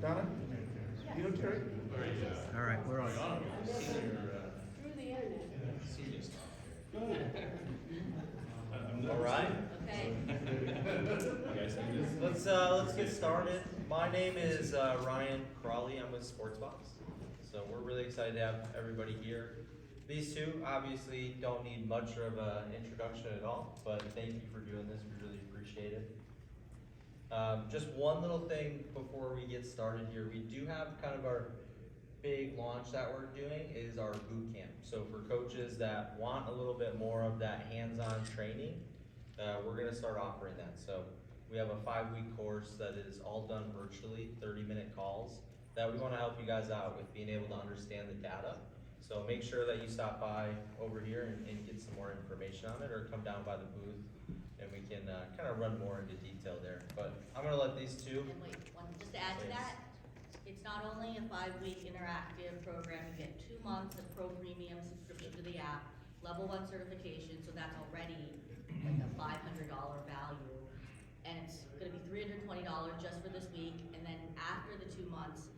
Donna? You know Terry? All right, we're on. Through the internet. All right. Okay. Let's get started. My name is Ryan Crawley. I'm with Sportsbox. So we're really excited to have everybody here. These two obviously don't need much of an introduction at all, but thank you for doing this. We really appreciate it. Just one little thing before we get started here. We do have kind of our big launch that we're doing is our boot camp. So for coaches that want a little bit more of that hands-on training, we're gonna start offering that. So we have a 5-week course that is all done virtually, 30-minute calls, that we wanna help you guys out with being able to understand the data. So make sure that you stop by over here and get some more information on it, or come down by the booth and we can kind of run more into detail there. But I'm gonna let these two. And wait, just to add to that, it's not only a 5-week interactive program, you get 2 months of pro premium subscription to the app, level 1 certification, so that's already like a $500 value. And it's gonna be $320 just for this week, and then after the 2 months,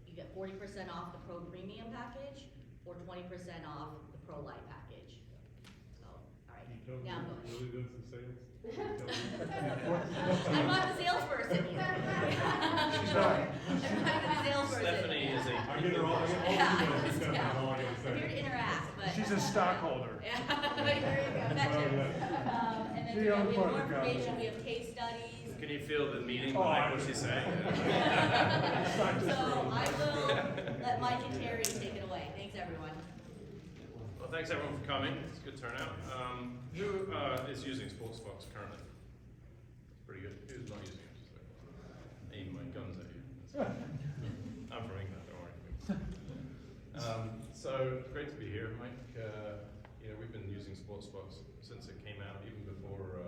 you get 40% off the pro premium package, or 20% off the pro light package. So, alright, now I'm going. Really does the sales? I'm not the salesperson either. She's not. I'm not the salesperson. Stephanie is a. I get it all, I get all you guys, that's Yeah. all I gotta I'm here to say. interact, but. She's a stockholder. Yeah, there you go, gotcha. And then See, we have I'm more part of the information, crowd. we have case studies. Can you feel the meaning Oh, behind what she's saying? So I will let Mike and Terry take it away. Thanks, everyone. Well, thanks everyone for coming. It's a good turnout. Who is using Sportsbox currently? It's pretty good. Who's not using it? Just like, aim my guns at you. I'm from England, don't worry. So great to be here, Mike. We've been using Sportsbox since it came out, even before.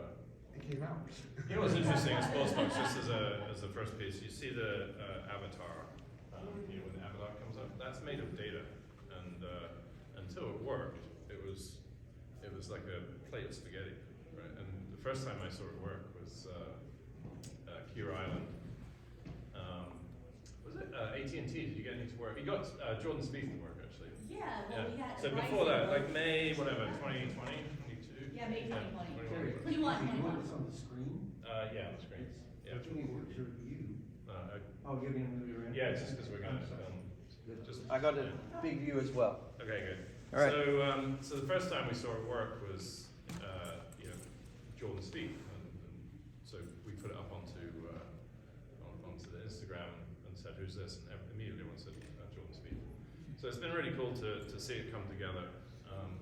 It came out. You know what's interesting in Sportsbox, just as a first piece, you see the avatar, when the avatar comes up, that's made of data, and until it worked, it was like a plate of spaghetti, right? And the first time I saw it work was Kier Island. Was it AT&T? Did you get any to work? You got Jordan Spieth to work actually. Yeah, well, we had. So before that, like May, whatever, 2020, 22. Yeah, May 2020. 21. 21. It's on the screen? Yeah, on the screen. Yeah. Which one works for you? I- Oh, you're gonna move your. Yeah, it's just because we're going to just. I got a big view as well. Okay, good. All right. So the first time we saw it work was, Jordan Spieth, and so we put it up onto the Instagram and said, "Who's this?" And immediately everyone said, "Jordan Spieth." So it's been really cool to see it come together, and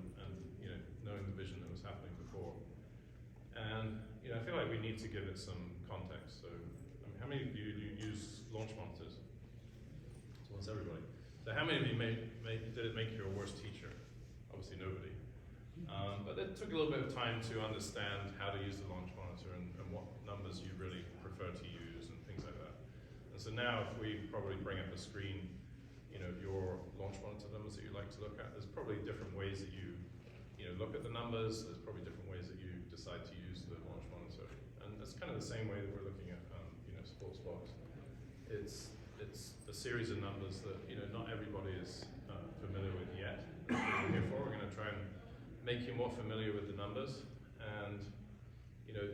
knowing the vision that was happening before, and I feel like we need to give it some context. So, how many of you use launch monitors? So that's everybody. So how many of you did it make you a worse teacher? Obviously nobody. But it took a little bit of time to understand how to use the launch monitor and what numbers you really prefer to use and things like that. And so now if we probably bring up a screen, your launch monitor numbers that you like to look at, there's probably different ways that you look at the numbers, there's probably different ways that you decide to use the launch monitor. And that's kind of the same way that we're looking at Sportsbox. It's a series of numbers that not everybody is familiar with yet. That's what we're here for. We're going to try and make you more familiar with the numbers, and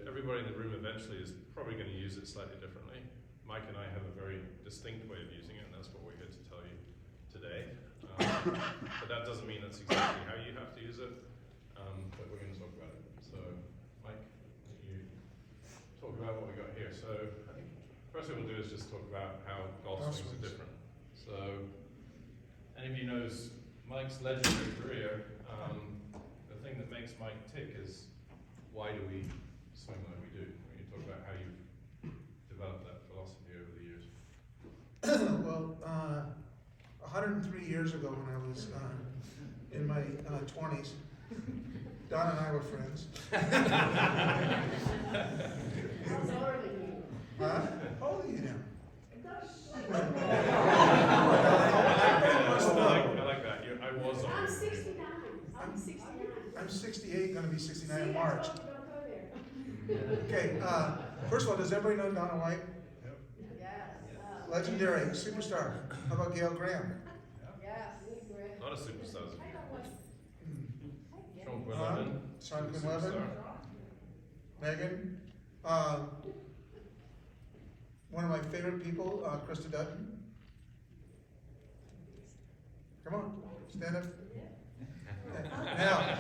everybody in the room eventually is probably going to use it slightly differently. Mike and I have a very distinct way of using it, and that's what we're here to tell you today. But that doesn't mean that's exactly how you have to use it. But we're going to talk about it. So, Mike, you talk about what we got here. So, I think first thing we'll do is just talk about how golf swings are different. So, any of you knows Mike's legendary career, the thing that makes Mike tick is why do we swing like we do? When you talk about how you've developed that philosophy over the years. Well, 103 years ago when I was in my 20s, Don and I were friends. How's older than you? Huh? How old are you now? I like that. I was on. I'm 69. I'm 69. I'm 68, gonna be 69 in See, March. I told you don't go there. Okay, first of all, does everybody know Donna White? Yes. legendary superstar. How about Gail Graham? A lot of superstars. Sean Huh? Quinlan. Sean superstar. Quinlan. Megan. One of my favorite people, Krista Dutton. Come on, stand up. Now,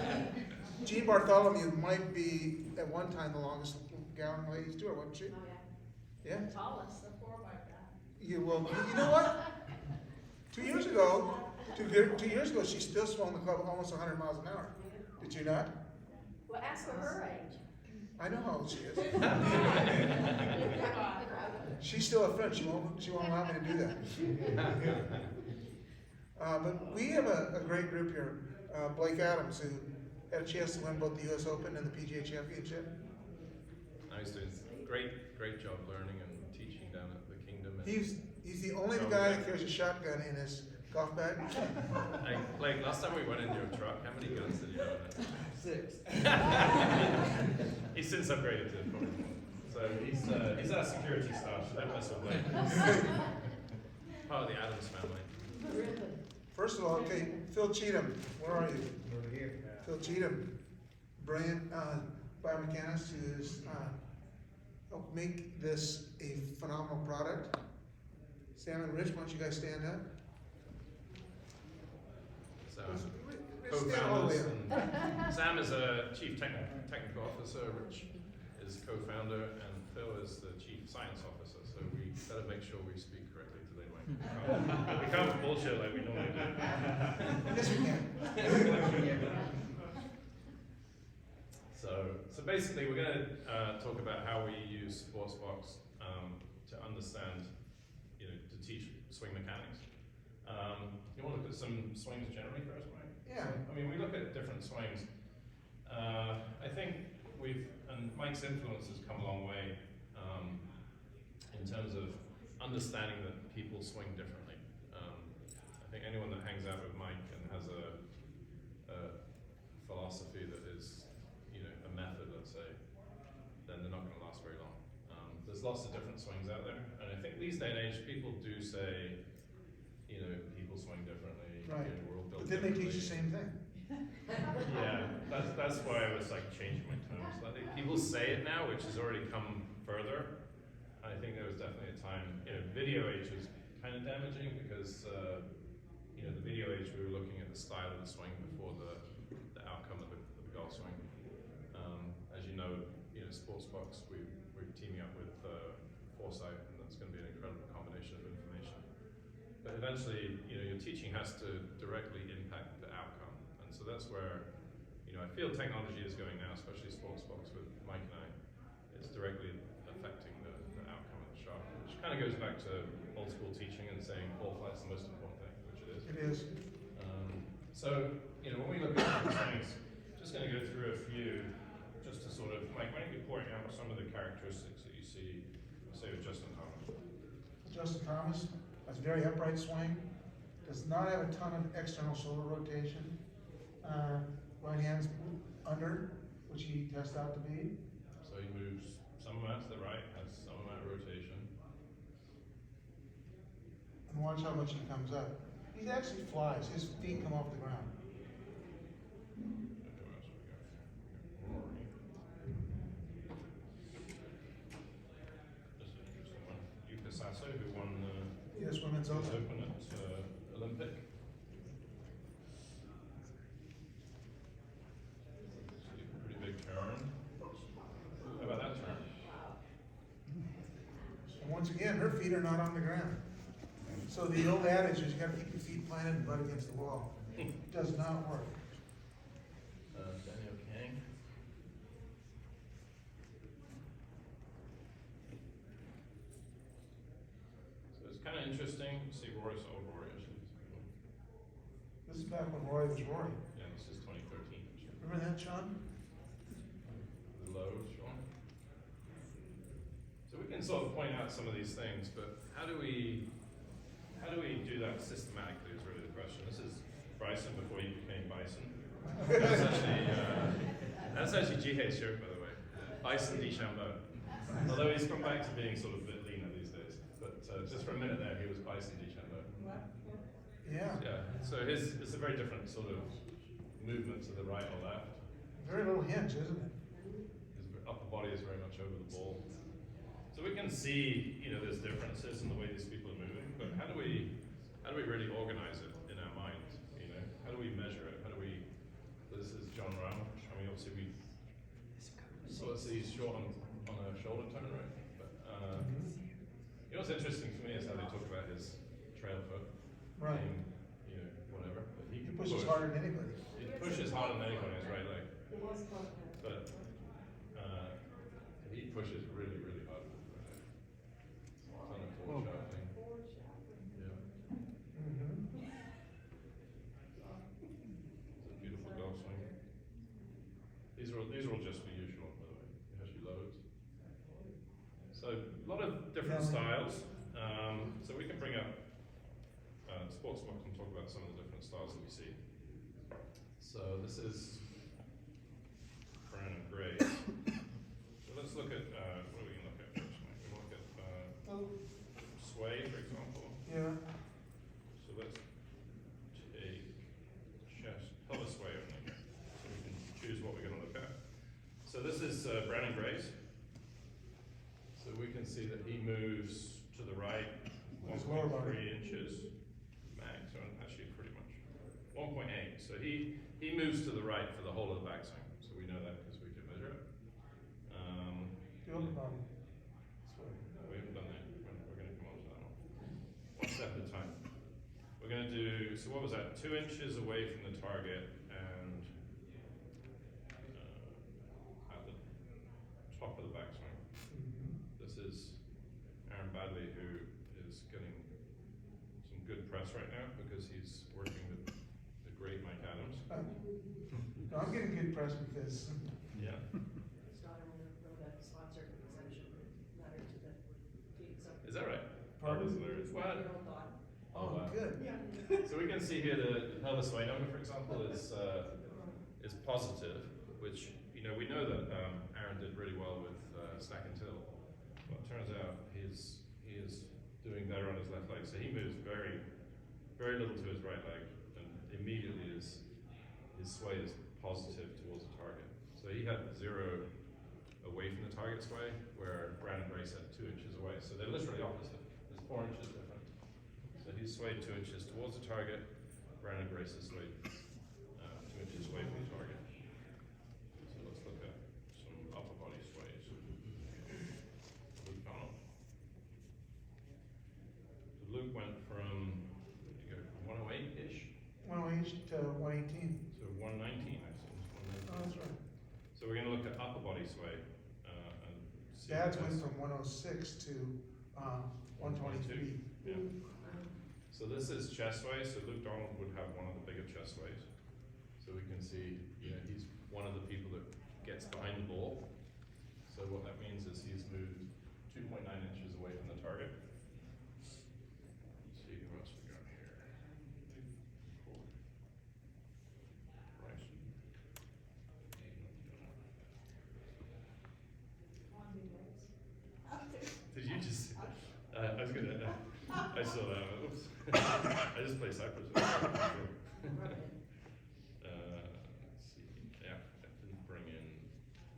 Jean Bartholomew might be at one time the longest gown ladies tour, wasn't she? Yeah. Tallest, the 4x4. You will. You know what? 2 years ago, 2 years ago, she still swung the club almost 100 miles an hour. Did you not? Well, ask her her age. I know how old she is. She's still a friend. She won't allow me to do that. But we have a great group here. Blake Adams, who had a chance to win both the U.S. Open and the PGA Championship. He's doing a great job learning and teaching down at the Kingdom. And He's the only guy that carries a shotgun in his golf bag. Hey, Blake, last time we went in your truck, how many guns did you have in it? 6. He's since upgraded to probably more. So he's our security staff, so don't mess with Blake. Part of the Adams family. First of all, okay, Phil Cheatham, where are you? Over here. Phil Cheatham, brilliant biomechanist who's helped make this a phenomenal product. Sam and Rich, why don't you guys stand up? So, Rich, stand all the way co-founders. up. And Sam is a chief technical officer. Rich is co-founder, and Phil is the chief science officer. So we better make sure we speak correctly today, Mike. We can't bullshit like we normally do. Yes, we can. So basically, we're going to talk about how we use Sportsbox to understand, to teach swing mechanics. You want to look at some swings generally first, Mike? Yeah. So, I mean, we look at different swings. I think and Mike's influence has come a long way in terms of understanding that people swing differently. I think anyone that hangs out with Mike and has a philosophy that is, a method, let's say, then they're not going to last very long. There's lots of different swings out there, and I think these day and age, people do say, people swing differently. Right. We're all built But then they teach the differently. same thing. Yeah, that's why I was changing my terms. I think people say it now, which has already come further. I think there was definitely a time, video age was kind of damaging because, the video age we were looking at the style of the swing before the outcome of the golf swing. As you know, Sportsbox, we're teaming up with Foresight, and that's going to be an incredible combination of information. But eventually, your teaching has to directly impact the outcome. And so that's where, I feel technology is going now, especially Sportsbox with Mike and I. It's directly affecting the outcome of the shot, which kind of goes back to old school teaching and saying ball flight's the most important thing, which it is. It is. So, when we look at different swings, just going to go through a few, just to sort of, Mike, why don't you point out some of the characteristics that you see, say, with Justin Thomas? Justin Thomas has a very upright swing, does not have a ton of external shoulder rotation. Right hand's under, which he tests out to be. So he moves some amount to the right, has some amount of rotation. And watch how much he comes up. He actually flies. His feet come off the ground. Okay, where else we go? Rory. Just an interesting one. Yuka Sasso, who won the Yes, Women's US Open. Open at Olympic. Pretty big turn. How about that turn? And once again, her feet are not on the ground. So the old adage is you gotta keep your feet planted and butt against the wall. Does not work. Daniel Kang. So it's kind of interesting to see Rory, so old Rory actually. This is back when Roy was Roy. Yeah, this is 2013. Actually. Remember that, Sean? The low, Sean. So we can sort of point out some of these things, but how do we do that systematically is really the question. This is Bryson before he became Bison. That's actually Jihei's shirt, by the way. Bison DeChambeau. Although he's come back to being sort of a bit leaner these days. But just for a minute there, he was bicing DiCenzo. Yeah, Yeah, so it's a very different sort of movement to the right or left. very little hinge, isn't it? His upper body is very much over the ball. So we can see, there's differences in the way these people are moving, but how do we really organize it in our mind? How do we measure it? This is John Rowles. I mean, obviously so let's see, he's short on a shoulder turn, right? But, what's interesting for me is how they talk about his trail foot. Right. Being, whatever. But He can pushes push. harder than anybody. He pushes harder than anybody on his right leg. But he pushes really, really hard. On a forward shot thing. Yeah. Mm-hmm. It's a beautiful golf swing. These are all just for you, Sean, by the way. It has you loads. So a lot of different styles. So we can bring up Sportsbox and talk about some of the different styles that we see. So this is brown and grey. So let's look at what are we going to look at first? We can look at sway, for example. Yeah. So let's take chest pelvis sway only. So we can choose what we're going to look at. So this is brown and grays. So we can see that he moves to the right His lower 1.3 body. inches max, or actually pretty much 1.8. So he moves to the right for the whole of the backswing. So we know that because we can measure it. The upper body. We haven't done that. We're going to come on to that one. One step at a time. We're going to do, so what was that? 2 inches away from the target and at the top of the backswing. This is Aaron Badley, who is getting some good press right now because he's working with the great Mike Adams. No, I'm getting good press because Yeah. His daughter wrote a sponsored exemption letter to the team, so. Is that right? Pardon? Oh, that's hilarious. What? Year-old daughter. oh, wow. good. So we can see here the pelvis sway number, for example, is positive, which we know that Aaron did really well with stack and till. Well, it turns out he is doing better on his left leg. So he moves very, very little to his right leg, and immediately his sway is positive towards the target. So he had 0 away from the target sway, where Brandon Grace had 2 inches away. So they're literally opposite. There's 4 inches different. So he's swayed 2 inches towards the target. Brandon Grace is swayed 2 inches away from the target. So let's look at some upper body sways. Luke Donald. So Luke went from 108-ish 108 to 118. to 119, actually. Oh, that's right. So we're going to look at upper body sway and see. Dad's if went that's- from 106 to 123. Yeah. So this is chest sway. So Luke Donald would have one of the bigger chest sways. So we can see, he's one of the people that gets behind the ball. So what that means is he's moved 2.9 inches away from the target. Let's see who else we got here. Cool. Right. Did you just? I was gonna. I saw that. Oops. I just play Cypress. Let's see. Yeah, I didn't bring in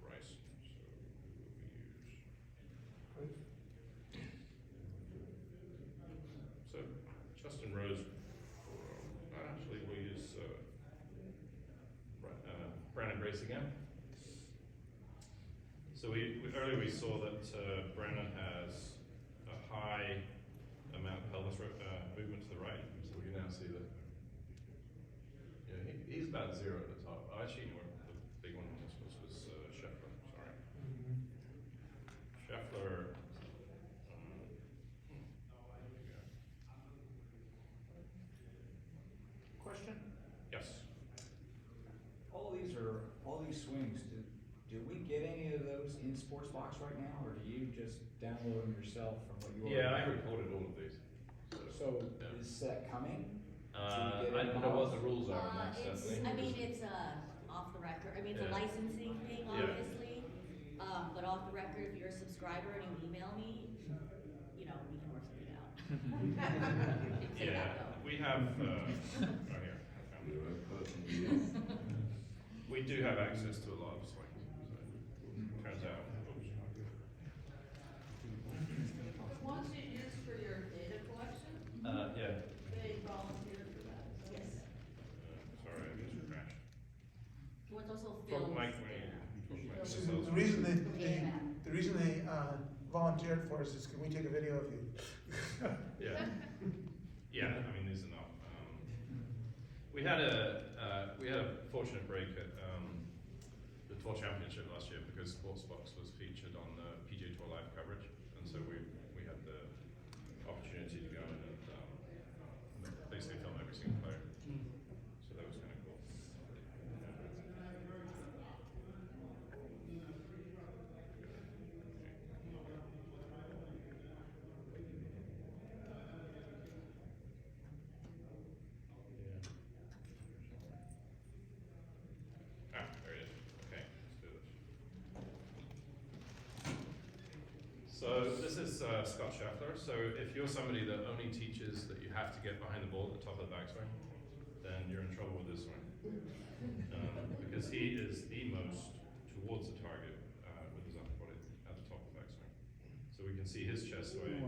Rice, so who will we use? So Justin Rose. Actually, we'll use Brandon Grace again. So earlier we saw that Brandon has a high amount of pelvis movement to the right. So we can now see that he's about 0 at the top. Oh, actually, the big one was Scheffler. Sorry, Scheffler. Question? Yes. All these swings, do we get any of those in Sportsbox right now, or do you just download them yourself from what you Yeah, I already recorded all of these. So, yeah. is that coming? I don't know what the rules are on that, It's, Stephanie. it's off the record, it's a Yeah. licensing thing, Yeah. obviously. But off the record, if you're a subscriber and you email me, we can work something out. Didn't say that though. we have, oh here, I found it. We do have access to a lot of swings, so turns out, oops. The ones you use for your data collection, Yeah, they volunteer for that, so. Yes. sorry, I just crashed. What's also Talk Phil's. Mike when you talk Mike. So yourselves. the reason AMM. the reason they volunteered for us is, can we take a video of you? Yeah. Yeah, I mean, these are not, we had a fortunate break at, the Tour Championship last year because Sportsbox was featured on the PGA Tour live coverage, and so we had the opportunity to go in and, basically film every single player. So that was kind of cool. Ah, there it is. Okay, let's do this. So this is Scott Scheffler. So if you're somebody that only teaches that you have to get behind the ball at the top of the backswing, then you're in trouble with this swing. Because he is the most towards the target with his upper body at the top of the backswing. So we can see his chest sway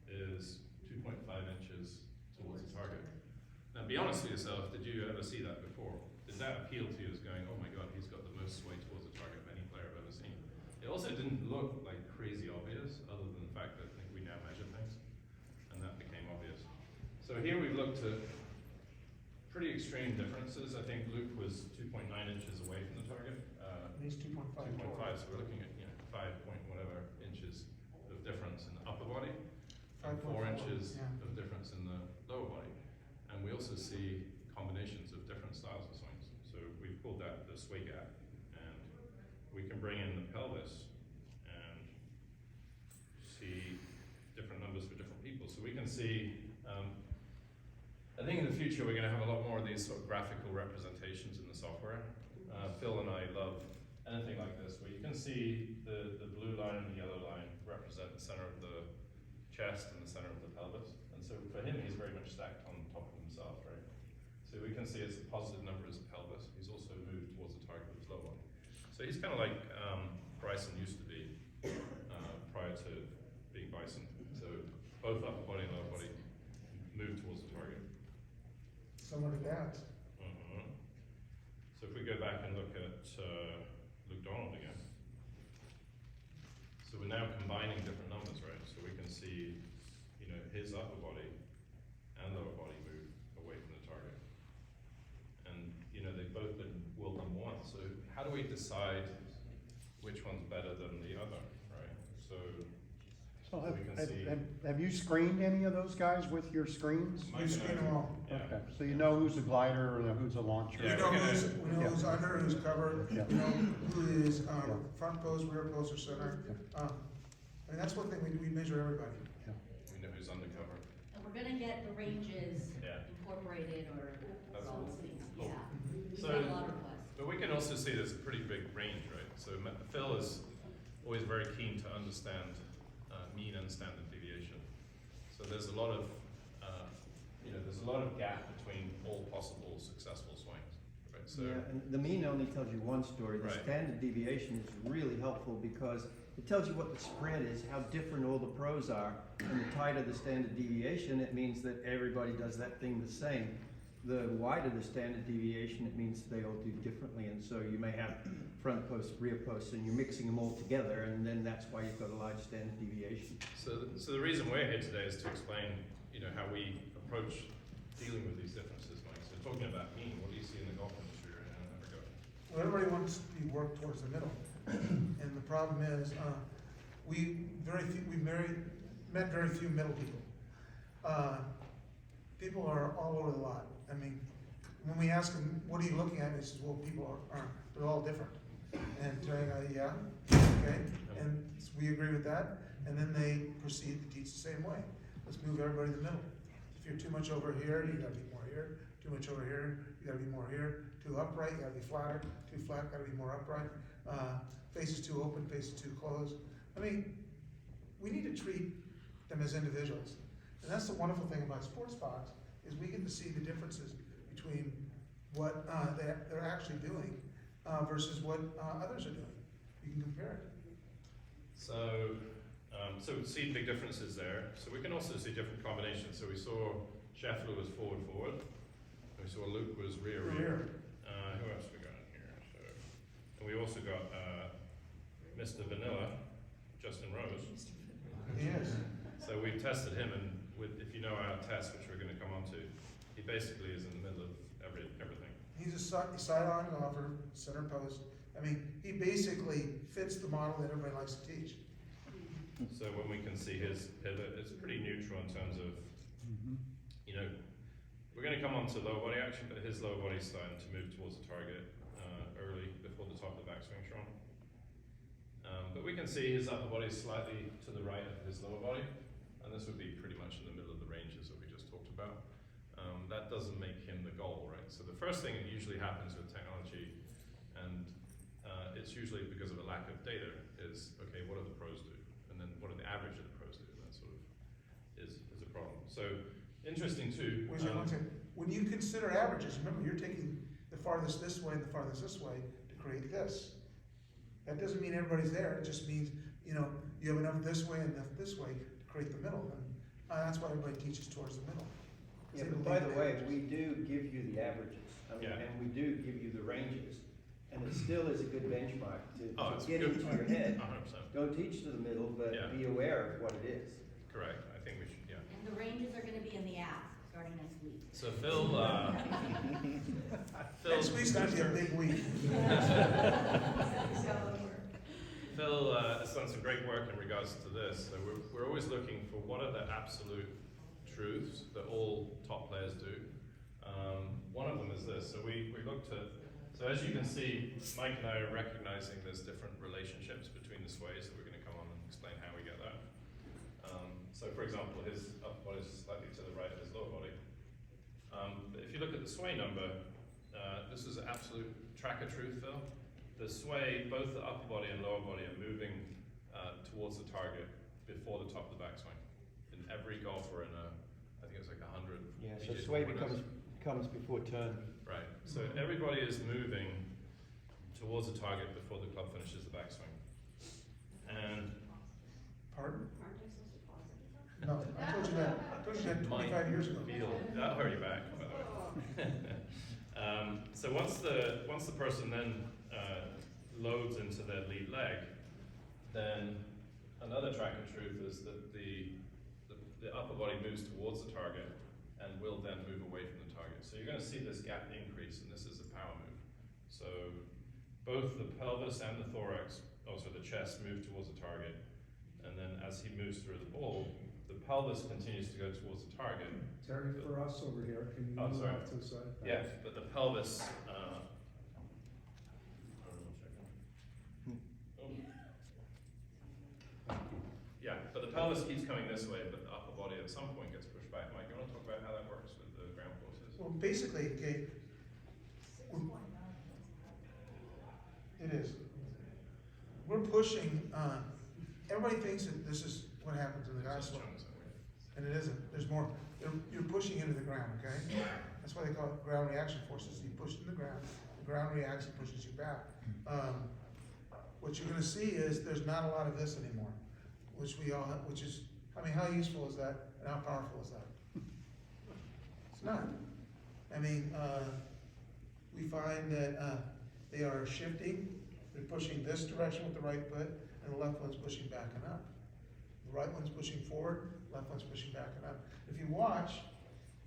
is 2.5 inches towards the target. Now be honest with yourself, did you ever see that before? Did that appeal to you as going, oh my god, he's got the most sway towards the target of any player I've ever seen? It also didn't look like crazy obvious, other than the fact that I think we now measure things, and that became obvious. So here we've looked at pretty extreme differences. I think Luke was 2.9 inches away from the target. He's 2.5. 2.5, so we're looking at 5 point whatever inches of difference in the upper body, and 4 inches of difference in the lower body. And we also see combinations of different styles of swings. So we've called that the sway gap, and we can bring in the pelvis and see different numbers for different people. So we can see, I think in the future we're going to have a lot more of these sort of graphical representations in the software. Phil and I love anything like this, where you can see the blue line and the yellow line represent the center of the chest and the center of the pelvis. And so for him, he's very much stacked on top of himself, right? So we can see it's a positive number as a pelvis. He's also moved towards the target with his lower body. So he's kind of like Bryson used to be prior to being Bison. So both upper body and lower body move towards the target. Similar to that. So if we go back and look at Luke Donald again. So we're now combining different numbers, right? So we can see, his upper body and lower body move away from the target. And, they've both been world number one. So how do we decide which one's better than the other, right? So So we can see. have you screened any of those guys with your screens? Mike We and I screen them do. all. Yeah. Okay, so you know who's a glider or who's a launcher? Yeah, We know we're gonna- who's under, who's covered, Yeah. we know who is front post, rear post, or center. I mean, that's one thing we do, we measure everybody. We know who's undercover. And we're gonna get the ranges Yeah. incorporated or That's all cool. these, Cool. yeah. We've So- got a lot of requests. But we can also see there's a pretty big range, right? So Phil is always very keen to understand mean and standard deviation. So there's a lot of, there's a lot of gap between all possible successful swings, right? So Yeah, and the mean only tells you one story. The Right. standard deviation is really helpful because it tells you what the spread is, how different all the pros are. And the tighter the standard deviation, it means that everybody does that thing the same. The wider the standard deviation, it means they all do differently. And so you may have front posts, rear posts, and you're mixing them all together, and then that's why you've got a large standard deviation. So the reason we're here today is to explain, how we approach dealing with these differences, Mike. So talking about mean, what do you see in the golf industry right now in that regard? Well, everybody wants to work towards the middle. And the problem is, we've met very few middle people. People are all over the lot. I mean, when we ask them, what are you looking at? He says, well, people aren't, they're all different. And yeah, okay, and so we agree with that. And then they proceed to teach the same way. Let's move everybody to the middle. If you're too much over here, you gotta be more here. Too much over here, you gotta be more here. Too upright, you gotta be flatter. Too flat, gotta be more upright. Faces too open, faces too closed. I mean, we need to treat them as individuals. And that's the wonderful thing about Sportsbox, is we get to see the differences between what, they're actually doing, versus what, others are doing. You can compare it. So, so we see big differences there. So we can also see different combinations. So we saw Scheffler was forward. And we saw Luke was rear. Who else we got in here? So, and we also got Mr. Vanilla, Justin Rose. Yes. So we've tested him, and if you know our test, which we're going to come on to, he basically is in the middle of everything. He's a sideline golfer, center post. I mean, he basically fits the model that everybody likes to teach. So when we can see his pivot, it's pretty neutral in terms of, you know, we're going to come on to lower body action, but his lower body's starting to move towards the target early before the top of the backswing shot. But we can see his upper body is slightly to the right of his lower body, and this would be pretty much in the middle of the ranges that we just talked about. That doesn't make him the goal, right? So the first thing that usually happens with technology, and it's usually because of a lack of data, is, okay, what do the pros do? And then what do the average of the pros do? And that sort of is a problem. So interesting too. Wait a second. When you consider averages, remember, you're taking the farthest this way and the farthest this way to create this. That doesn't mean everybody's there. It just means, you know, you have enough this way and enough this way to create the middle. And that's why everybody teaches towards the middle. Yeah, They but believe by the in way, averages. we do give you the averages, Yeah. and we do give you the ranges, and it still is a good benchmark Oh, to it's get good. into your head. 100%. Don't teach to the middle, but Yeah. be aware of what it is. Correct. I think we should, yeah. And the ranges are gonna be in the app starting next week. So Phil, Next week's gonna be a big week. Phil has done some great work in regards to this. So we're always looking for what are the absolute truths that all top players do. One of them is this. So we looked at, so as you can see, Mike and I are recognizing there's different relationships between the sways that we're going to come on and explain how we get that. So for example, his upper body is slightly to the right of his lower body. But if you look at the sway number, this is an absolute tracker truth, Phil. The sway, both the upper body and lower body are moving towards the target before the top of the backswing. In every golfer in I think it's like 100. Yeah, so PGA sway winners. comes before turn. Right, so everybody is moving towards the target before the club finishes the backswing. And Pardon? Aren't they supposed to pause it? No, I told you that 25 years ago. that'll hurry you back, by the way. So once the person then loads into their lead leg, then another tracker truth is that the upper body moves towards the target and will then move away from the target. So you're going to see this gap increase, and this is a power move. So both the pelvis and the thorax, also the chest, move towards the target, and then as he moves through the ball, the pelvis continues to go towards the target. Terry, for us over here, can you Oh, move sorry. off to the side? Yeah, but the pelvis. Yeah, but the pelvis keeps coming this way, but the upper body at some point gets pushed back. Mike, you want to talk about how that works with the ground forces? Well, basically, okay, it is. We're pushing, everybody thinks that this is what happens in the guy slope, and it isn't. There's more. You're pushing into the ground, okay? That's why they call it ground reaction forces. You push into the ground reacts and pushes you back. What you're gonna see is there's not a lot of this anymore, which we all have, which is, I mean, how useful is that and how powerful is that? It's not. I mean, we find that they are shifting, they're pushing this direction with the right foot, and the left one's pushing back and up. The right one's pushing forward, left one's pushing back and up. If you watch,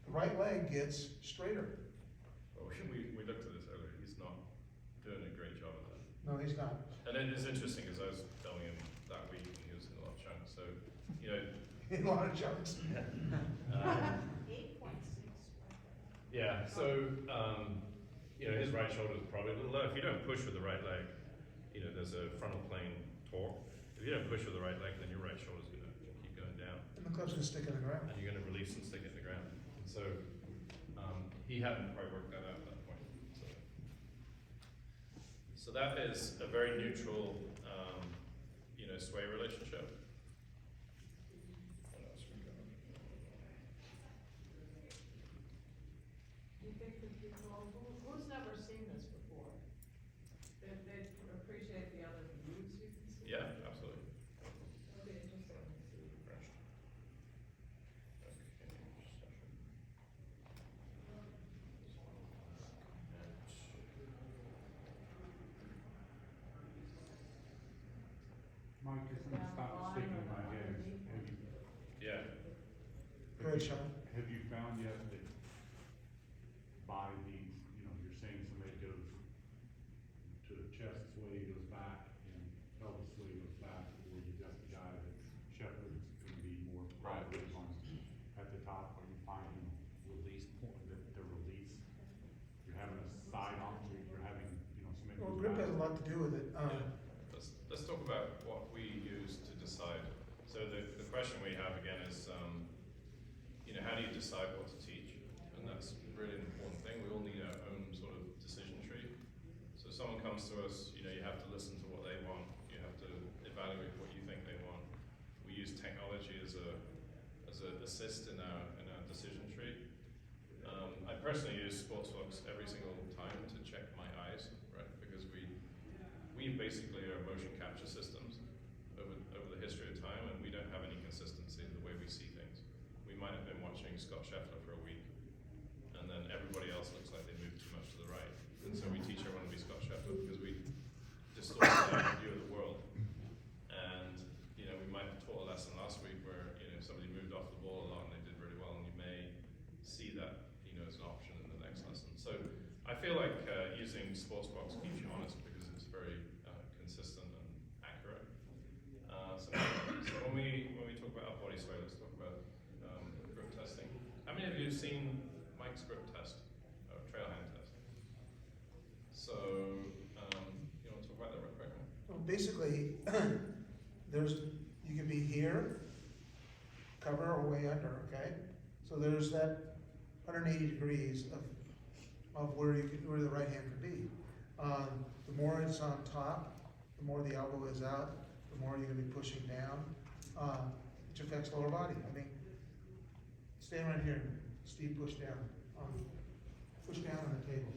the right leg gets straighter. Well, we looked at this earlier. He's not doing a great job of that. No, he's not. And it is interesting because I was telling him that week and he was in a lot of chunks. So, you know, In a lot of chunks. 8.6. yeah. So, you know, his right shoulder is probably a little low. If you don't push with the right leg, you know, there's a frontal plane torque. If you don't push with the right leg, then your right shoulder's going to keep going down. And the club's gonna stick in the ground. And you're going to release and stick it in the ground. And so he hadn't quite worked that out at that point. So that is a very neutral, you know, sway relationship. What else we got? you think that people, who's never seen this before? They appreciate the other views you can see? Yeah, absolutely. It'll be interesting to see. Mike, if something stopped sticking in my head, have you, Yeah. Go ahead, Sean. have you found yet that by these, you know, you're saying somebody goes to the chest sway, goes back, and pelvis sway goes back, or you got the guy that Shepherd's gonna be more Right. positive on at the top, or you find, release point, the release, you're having a side on, you're having, you know, somebody Well, goes grip back. has a lot to do with it. Let's talk about what we use to decide. So the question we have again is, you know, how do you decide what to teach? And that's really an important thing. We all need our own sort of decision tree. So if someone comes to us, you know, you have to listen to what they want. You have to evaluate what you think they want. We use technology as a assist in our decision tree. I personally use Sportsbox every single time to check my eyes, right? Because we basically are motion capture systems over the history of time, and we don't have any consistency in the way we see things. We might have been watching Scott Scheffler for a week, and then everybody else looks like they move too much to the right. And so we teach everyone to be Scott Scheffler because we distort their view of the world. And, you know, we might have taught a lesson last week where, you know, somebody moved off the ball a lot and they did really well, and you may see that, you know, as an option in the next lesson. So I feel like using Sportsbox keeps you honest because it's very consistent and accurate. So when we talk about upper body sway, let's talk about grip testing. How many of you have seen Mike's grip test, trail hand test? So you want to talk about that real quick? Well, basically, you can be here, cover or way under, okay? So there's that 180 degrees of where the right hand could be. The more it's on top, the more the elbow is out, the more you're gonna be pushing down, which affects lower body. I mean, stand right here, Steve, push down on the table.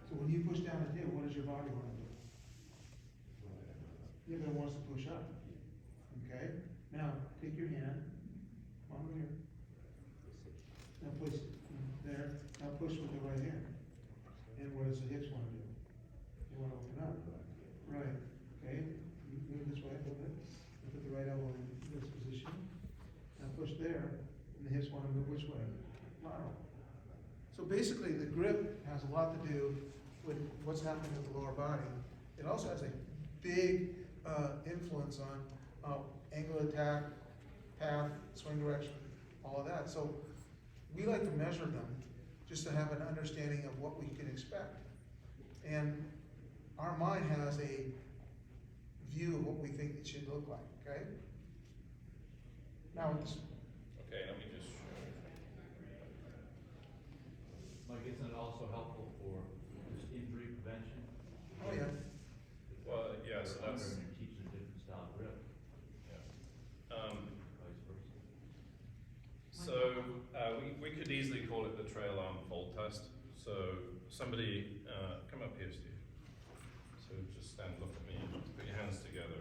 So when you push down the table, what does your body want to do? Yeah, but it wants to push up. Okay? Now, take your hand, come over here. Now push there, now push with the right hand. And what does the hips want to do? They want to open up. Right, okay? You move this way a little bit, and put the right elbow in this position. Now push there, and the hips want to move which way? Lateral. So basically, the grip has a lot to do with what's happening with the lower body. It also has a big influence on angle of attack, path, swing direction, all of that. So we like to measure them just to have an understanding of what we can expect. And our mind has a view of what we think it should look like, okay? Now, Okay, let me just show you. Mike, isn't it also helpful for just injury prevention? oh yeah, Well, yeah, so You're under that's, and you're teaching a different style grip, yeah. vice versa. So we could easily call it the trail arm fold test. So somebody, come up here, Steve. So just stand, look at me, put your hands together.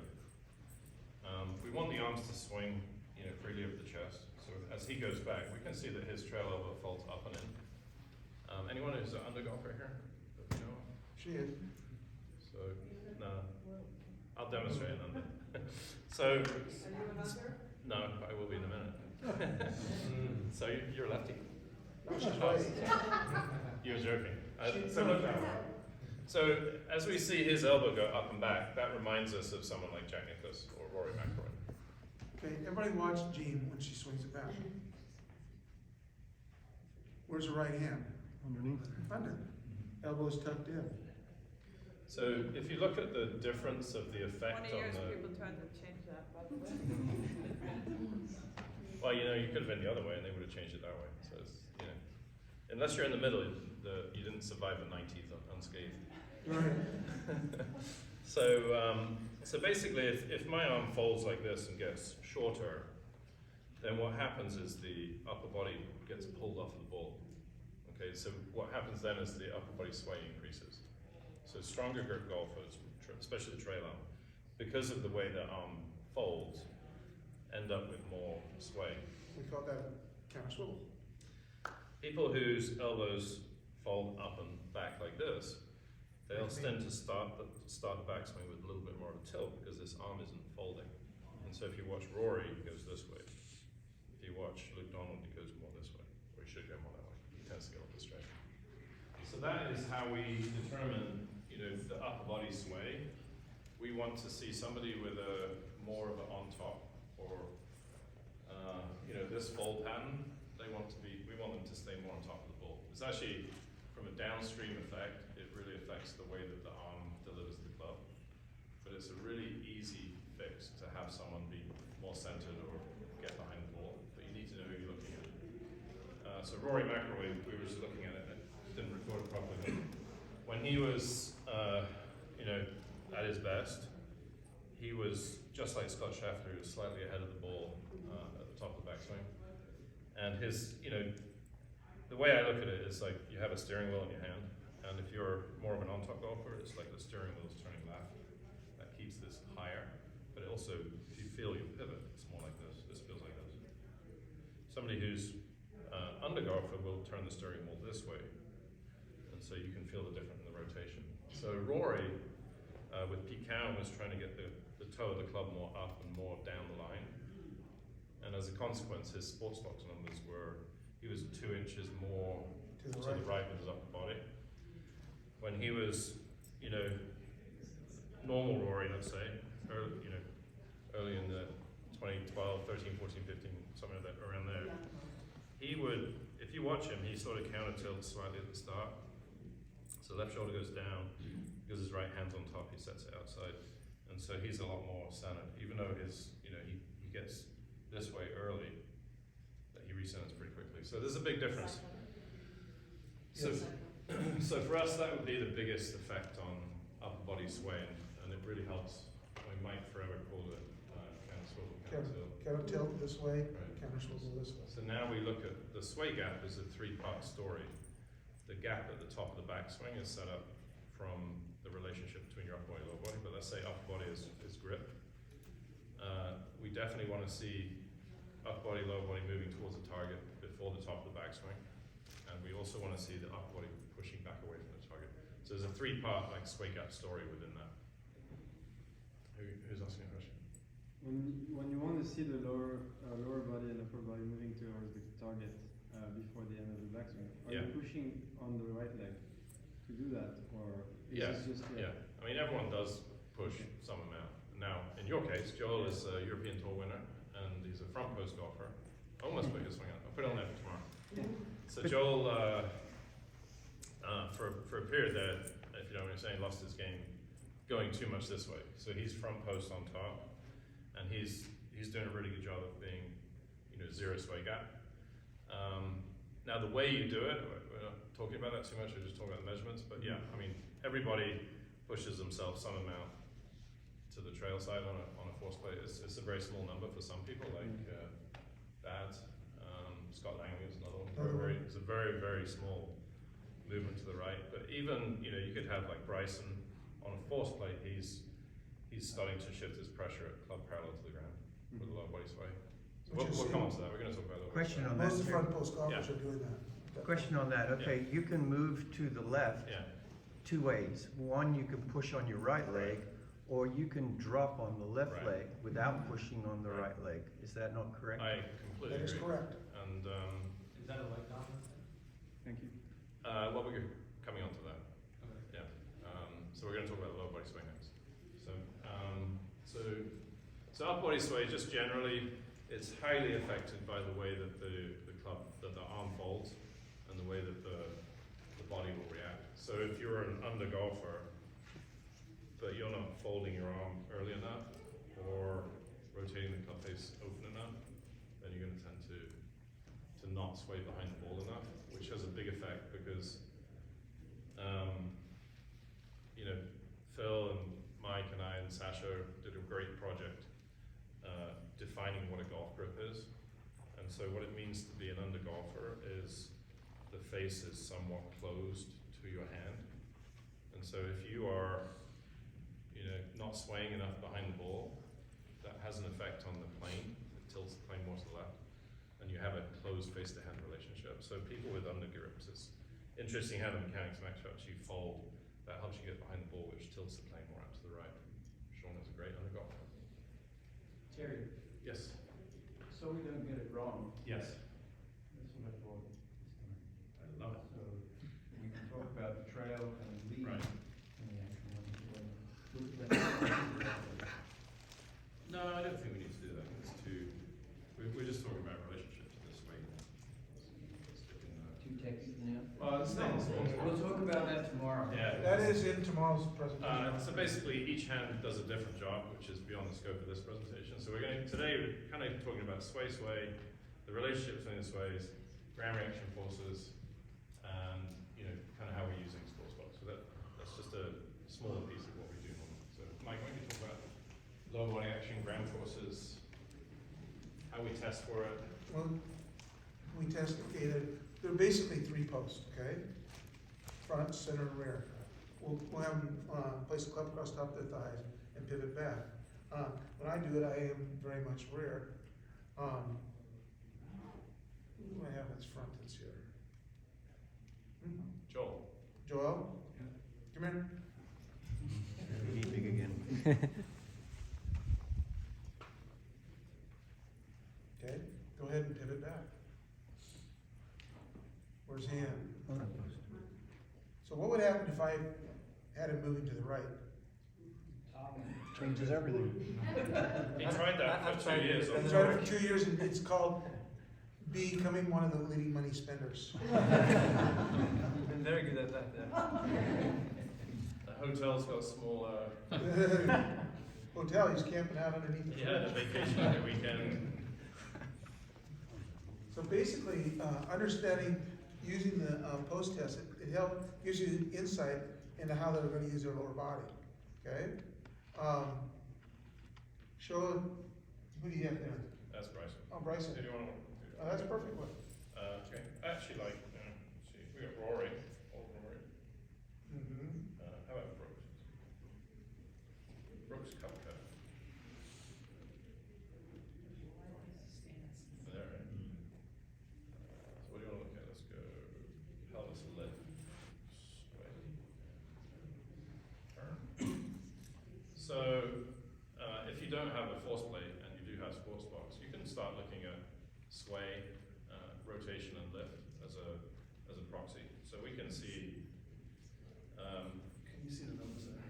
We want the arms to swing, you know, freely over the chest. So as he goes back, we can see that his trail elbow folds up and in. Anyone who's an under golfer here? That we know of? she is. So, no, I'll demonstrate an under. So, Are you an under? no, I will be in a minute. So you're a lefty? No, she's right. You're joking. She- So look that way. So as we see his elbow go up and back, that reminds us of someone like Jack Nicklaus or Rory McIlroy. Okay, everybody watch Jean when she swings it back. Where's her right hand? Underneath. Under. Elbow's tucked in. So if you look at the difference of the effect One of on years, the, people tried to change that, by the way. well, you know, you could have been the other way and they would have changed it that way. So it's, you know, unless you're in the middle, you didn't survive the 90s unscathed. Right. So basically, if my arm folds like this and gets shorter, then what happens is the upper body gets pulled off the ball. Okay, so what happens then is the upper body sway increases. So stronger grip golfers, especially the trail arm, because of the way the arm folds, end up with more sway. We call that counter swivel. People whose elbows fold up and back like this, they'll tend to start the backswing with a little bit more of a tilt because this arm isn't folding. And so if you watch Rory, he goes this way. If you watch Luke Donald, he goes more this way, or he should go more that way. He tends to get off the straight. So that is how we determine, the upper body sway. We want to see somebody with a more of an on top, or this fold pattern. We want them to stay more on top of the ball. It's actually, from a downstream effect, it really affects the way that the arm delivers the club. But it's a really easy fix to have someone be more centered or get behind the ball. But you need to know who you're looking at. So Rory McIlroy, we were just looking at it, and I didn't record it properly. But when he was, at his best, he was just like Scott Scheffler, who was slightly ahead of the ball at the top of the backswing. And his, the way I look at it is like you have a steering wheel in your hand, and if you're more of an on-top golfer, it's like the steering wheel is turning left. That keeps this higher, but it also, if you feel your pivot, it's more like this. This feels like this. Somebody who's under golfer will turn the steering wheel this way, and so you can feel the difference in the rotation. So Rory, with Piquin, was trying to get the toe of the club more up and more down the line. And as a consequence, his Sportsbox numbers were, he was 2 inches more to the right with his upper body. When he was, normal Rory, let's say, early in the 2012, 13, 14, 15, something like that, around there, he would, if you watch him, he sort of counter tilts slightly at the start. So left shoulder goes down, because his right hand's on top, he sets it outside. And so he's a lot more centered, even though his, he gets this way early, that he recenters pretty quickly. So there's a big difference. So, so for us, that would be the biggest effect on upper body sway, and it really helps. We might forever call it counter swivel, counter tilt. Counter tilt this way, Right. counter swivel this way. So now we look at the sway gap is a 3-part story. The gap at the top of the backswing is set up from the relationship between your upper body and lower body, but let's say upper body is grip. We definitely want to see upper body, lower body moving towards the target before the top of the backswing. And we also want to see the upper body pushing back away from the target. So there's a 3-part sway gap story within that. Who's asking a question? When you want to see the lower body and upper body moving towards the target before the end of the backswing, are you pushing on the right leg to do that, or is this just I mean, everyone does push some amount. Now, in your case, Joel is a European Tour winner, and he's a front post golfer. Almost put his swing out. I'll put it on there for tomorrow. So Joel, for a period there, if you know what I'm saying, lost his game going too much this way. So he's front post on top, and he's doing a really good job of being, zero sway gap. Now the way you do it, we're not talking about that too much, we're just talking about the measurements, but yeah, I mean, everybody pushes themselves some amount to the trail side on a force plate. It's a very small number for some people, like Dads. Scott Langley is another one. It's a very, very small movement to the right. But even, you could have like Bryson on a force plate, he's starting to shift his pressure at club parallel to the ground with a low body sway. So we'll come on to that. We're going to talk about that. Question on that. Most of the front post golfers are doing that. Question on that. Okay, you can move to the left Yeah. 2 ways. One, you can push on your right leg, or you can drop on the left Right. leg without pushing on the right leg. Is that not correct? I completely That is agree. correct. And Is that a leg dominant? Thank you. well, we're coming on to that. Okay. Yeah. So we're going to talk about lower body sway next. So upper body sway, just generally, it's highly affected by the way that the arm folds, and the way that the body will react. So if you're an under golfer, but you're not folding your arm early enough, or rotating the club face open enough, then you're going to tend to not sway behind the ball enough, which has a big effect because Phil and Mike and I and Sasha did a great project defining what a golf grip is. And so what it means to be an undergolfer is the face is somewhat closed to your hand. And so if you are, not swaying enough behind the ball, that has an effect on the plane. It tilts the plane more to the left. And you have a closed face-to-hand relationship. So people with undergrips, it's interesting how the mechanics match up. You fold, that helps you get behind the ball, which tilts the plane more out to the right. Sean is a great undergolfer. Terry, Yes. so we don't get it wrong, Yes. that's what I thought this time. I love it. So we can talk about the trail and the lead. Right. And the actual one. No, I don't think we need to do that. It's too. We're just talking about relationships this week. Too technical now? It's not. We'll talk about that tomorrow. Yeah. That is in tomorrow's presentation. So basically, each hand does a different job, which is beyond the scope of this presentation. So today we're kind of talking about sway, the relationship between the sways, ground reaction forces, and kind of how we're using Sportsbox. So that's just a smaller piece of what we do normally. So Mike, why don't you talk about lower body action, ground forces, how we test for it? Well, we test, okay, there are basically 3 posts, okay? Front, center, and rear. We'll have them place a club across the top of their thighs and pivot back. When I do it, I am very much rear. Who do I have that's front that's here? Joel. Joel? Come here. Big again. Okay, go ahead and pivot back. Where's he at? So what would happen if I had him moving to the right? Changes everything. He tried that for 2 years. I've tried it for 2 years, and it's called becoming one of the leading money spenders. You've been very good at that, The hotel's got smaller. Hotel, he's camping out underneath the Yeah, the bridge. vacation every weekend. So basically, understanding, using the post test, it gives you insight into how they're gonna use their lower body, okay? Show, who do you have there? That's Bryson. Oh, Bryson. Who do you want to? Oh, that's a perfect one. Okay. I actually like. See, we got Rory. Old Rory. Mm-hmm. How about Brooks? Brooks Kupka. There. Right? So what do you want to look at? Let's go. Pelvis lift. Sway. Turn. So if you don't have a force plate and you do have Sportsbox, you can start looking at sway, rotation, and lift as a proxy. So we can see. Can you see the numbers there?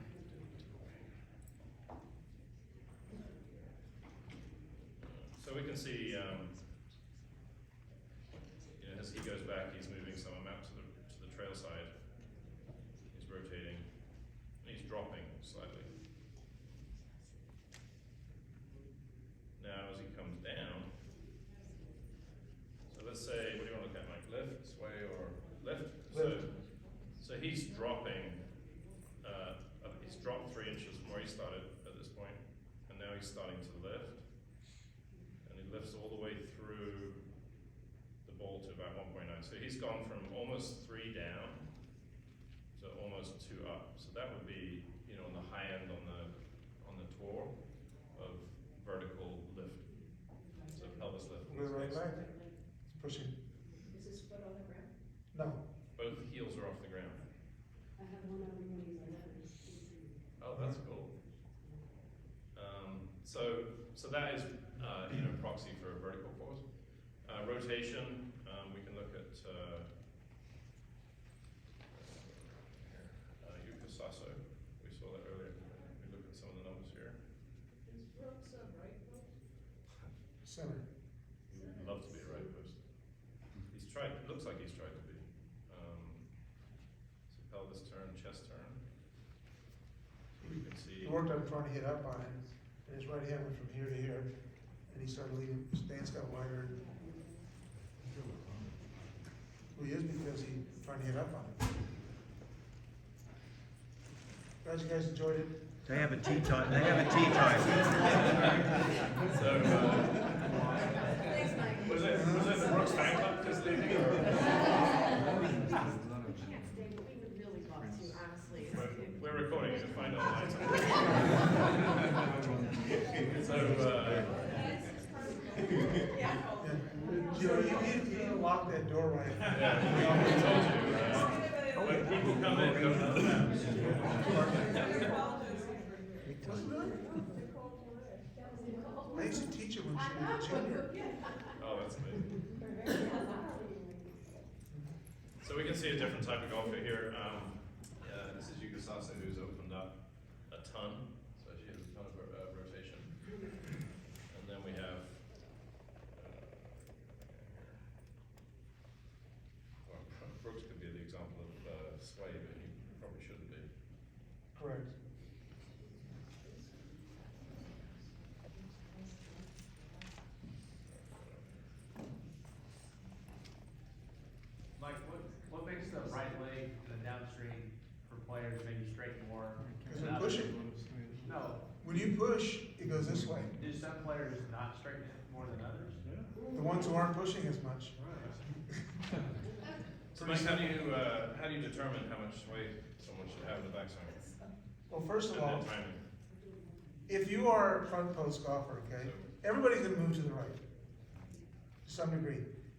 So we can see. As he goes back, he's moving some amount to the trail side. He's rotating. And he's dropping slightly. Now as he comes down, so let's say, what do you want to look at, Mike? Lift, sway, or lift? Lift. So he's dropping, he's dropped 3 inches from where he started at this point, and now he's starting to lift. And he lifts all the way through the ball to about 1.9. So he's gone from almost 3 down to almost 2 up. So that would be, on the high end on the tour of vertical lift. So pelvis lift. With the right leg. It's pushing. Is his foot on the ground? No. Both heels are off the ground. I have one on the knees. Oh, that's cool. So that is, proxy for a vertical force. Rotation, we can look at Yukasaso. We saw that earlier. We look at some of the numbers here. Is Brooks a right foot? Center. He would love to be a right post. He's tried, looks like he's tried to be. So pelvis turn, chest turn. You can see. He worked on trying to hit up on it, and his right hand went from here to here, and he started leading, his stance got wider. Well, he is because he's trying to hit up on it. Glad you guys enjoyed it. They have a tea time, they have a tea time. So, what Was it the Brooks fan club just leaving, or? I can't stay, but we would really love to, honestly. We're recording it, find out later. So, Yeah. Joe, you need to lock that door right. yeah, we already told you, when people come in, go to the I used to teach her when she was a junior. Oh, that's amazing. So we can see a different type of golfer here. This is Yuka Sasa, who's opened up a ton, so she has a ton of rotation. And then we have, well, Brooks could be the example of sway, but he probably shouldn't be. Correct. Mike, what makes the right leg in the downstream for players maybe straighten more? Because they're pushing. No, When you push, it goes this way. do some players not straighten it more than others? The ones who aren't pushing as much. So Mike, how do you determine how much sway someone should have in the backswing? Well, first of And all, then timing. if you are a front post golfer, okay, everybody's gonna move to the right, to some degree.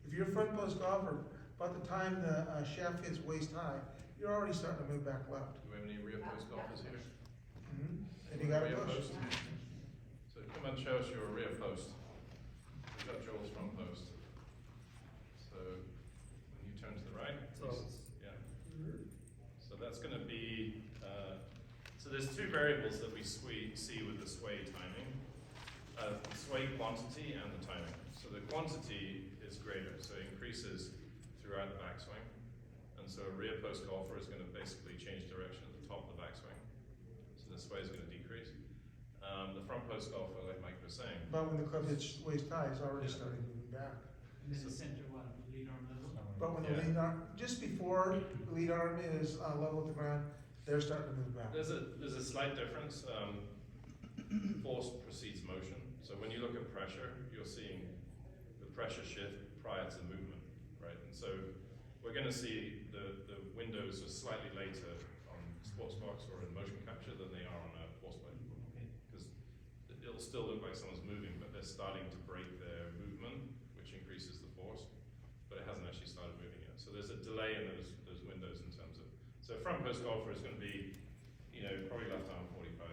If you're a front post golfer, about the time the shaft hits waist high, you're already starting to move back left. Do we have any rear post golfers here? And you gotta Rear push. post? So come and show us your rear post. We've got Joel's front post. So when you turn to the right, yeah. So that's gonna be, so there's two variables that we see with the sway timing. Sway quantity and the timing. So the quantity is greater, so it increases throughout the backswing. And so a rear post golfer is gonna basically change direction at the top of the backswing. So the sway is gonna decrease. The front post golfer, like Mike was saying, But when the club hits waist high, it's already starting moving back. And then the center one, lead arm level? But when the Yeah. lead arm, just before the lead arm is level with the ground, they're starting to move back. there's a slight difference. Force precedes motion. So when you look at pressure, you're seeing the pressure shift prior to the movement, right? And so we're going to see the windows are slightly later on Sportsbox or in motion capture than they are on a force plate. Because it'll still look like someone's moving, but they're starting to break their movement, which increases the force, but it hasn't actually started moving yet. So there's a delay in those windows in terms of, so front post golfer is going to be, probably left arm 45,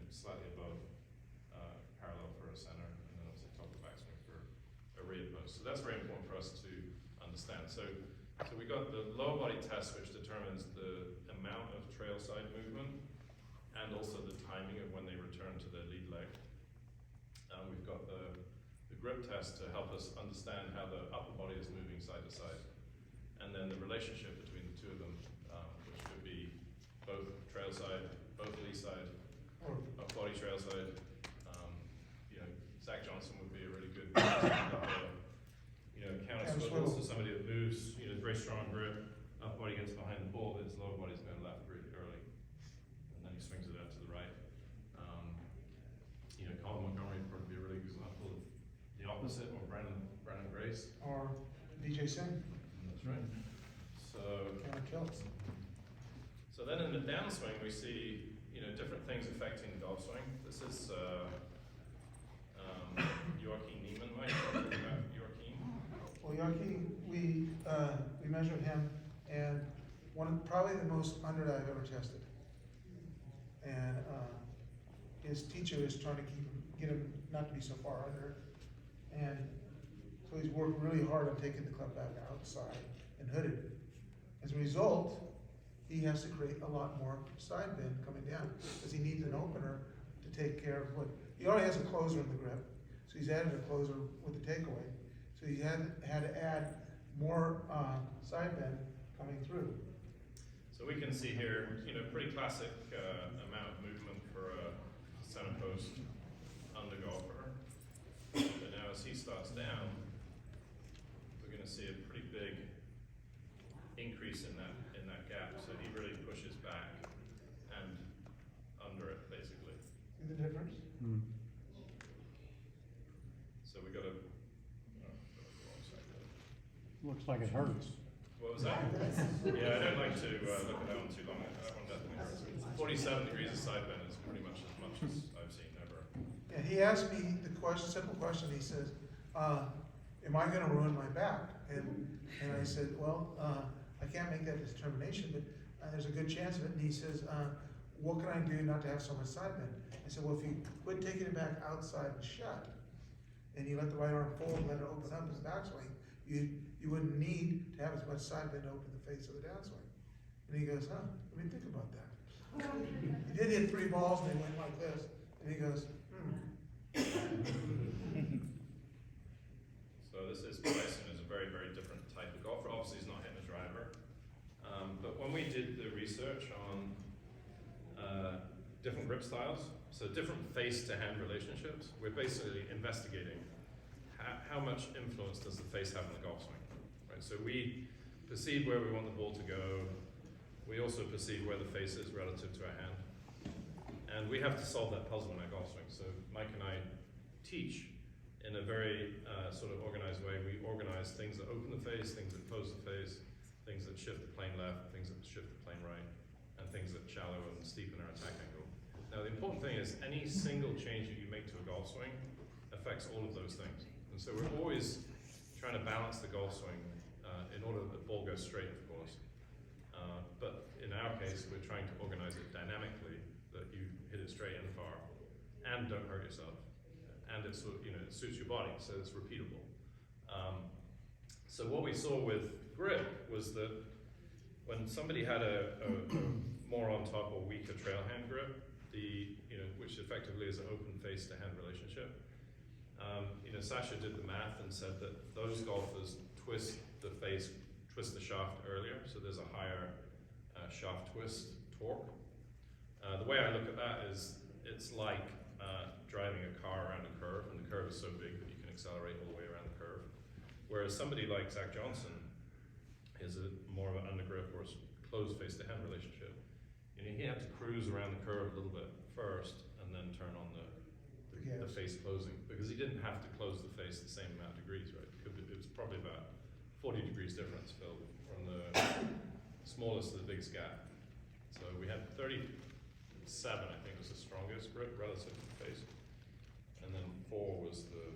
slightly above parallel for a center, and then obviously top of the backswing for a rear post. So that's very important for us to understand. So we got the lower body test, which determines the amount of trail side movement and also the timing of when they return to their lead leg. We've got the grip test to help us understand how the upper body is moving side to side, and then the relationship between the two of them, which could be both trail side, both lee side, Or upper body trail side. Zach Johnson would be a really good counter swivel, so somebody that moves, very strong grip, upper body gets behind the ball, but his lower body's going left really early, and then he swings it out to the right. Colin Montgomery would probably be a really good example of the opposite, or Brandon Grace. or DJ Singh, That's right. So kind of kills. So then in the downswing, we see, different things affecting the golf swing. This is Joachim Neiman. Mike, talking about Joachim. Well, Yoki, we measured him, and probably the most under that I've ever tested. And his teacher is trying to get him not to be so far under. And so he's worked really hard on taking the club back outside and hooded. As a result, he has to create a lot more side bend coming down, because he needs an opener to take care of what, he already has a closer in the grip, so he's added a closer with the takeaway. So he had to add more side bend coming through. So we can see here, pretty classic amount of movement for a center post under golfer. But now as he starts down, we're going to see a pretty big increase in that gap. So he really pushes back and under it, basically. See the difference? So we got a Looks like it hurts. What was that? Yeah, I don't like to look at that one too long. That one definitely hurts. 47 degrees of side bend is pretty much as much as I've seen ever. Yeah, he asked me the question, simple question, he says, am I gonna ruin my back? And I said, well, I can't make that determination, but there's a good chance of it. And he says, what can I do not to have so much side bend? I said, well, if you quit taking it back outside and shut, and you let the right arm fold, let it open up as a downswing, you wouldn't need to have as much side bend to open the face of the downswing. And he goes, let me think about that. He did hit 3 balls and they went like this, and he goes, So this is Bryson is a very, very different type of golfer. Obviously he's not hitting a driver. But when we did the research on different grip styles, so different face-to-hand relationships, we're basically investigating how much influence does the face have on the golf swing, right? So we perceive where we want the ball to go. We also perceive where the face is relative to our hand. And we have to solve that puzzle in our golf swing. So Mike and I teach in a very sort of organized way. We organize things that open the face, things that close the face, things that shift the plane left, things that shift the plane right, and things that shallow and steepen our attack angle. Now the important thing is any single change that you make to a golf swing affects all of those things. And so we're always trying to balance the golf swing in order that the ball goes straight, of course. But in our case, we're trying to organize it dynamically that you hit it straight and far and don't hurt yourself. And it's, you know, it suits your body, so it's repeatable. So what we saw with grip was that when somebody had a more on top or weaker trail hand grip, which effectively is an open face to hand relationship, Sasha did the math and said that those golfers twist the shaft earlier, so there's a higher shaft twist torque. The way I look at that is it's like driving a car around a curve, and the curve is so big that you can accelerate all the way around the curve. Whereas somebody like Zach Johnson is more of an undergrip or a closed face-to-hand relationship. He had to cruise around the curve a little bit first, and then turn on the face closing, because he didn't have to close the face the same amount of degrees, right? It was probably about 40 degrees difference, Phil, from the smallest to the biggest gap. So we had 37, I think, was the strongest grip relative to the face. And then 4 was the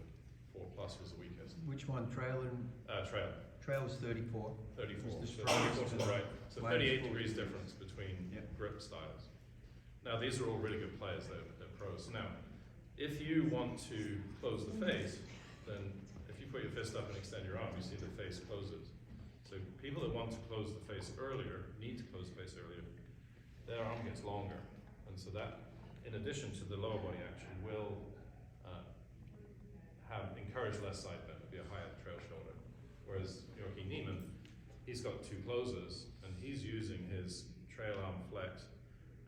4 plus was the weakest. Which one, trail and? Trail. Trail's 34. 34. Was the So strongest 34 to the right. So minus 38 40. degrees difference between grip styles. Now these are all really good players, they're pros. Now, if you want to close the face, then if you put your fist up and extend your arm, you see the face closes. So people that want to close the face earlier, need to close the face earlier, their arm gets longer. And so that, in addition to the lower body action, will encourage less side bend, it'll be a higher trail shoulder. Whereas Joachim Niemann, he's got 2 closes, and he's using his trail arm flex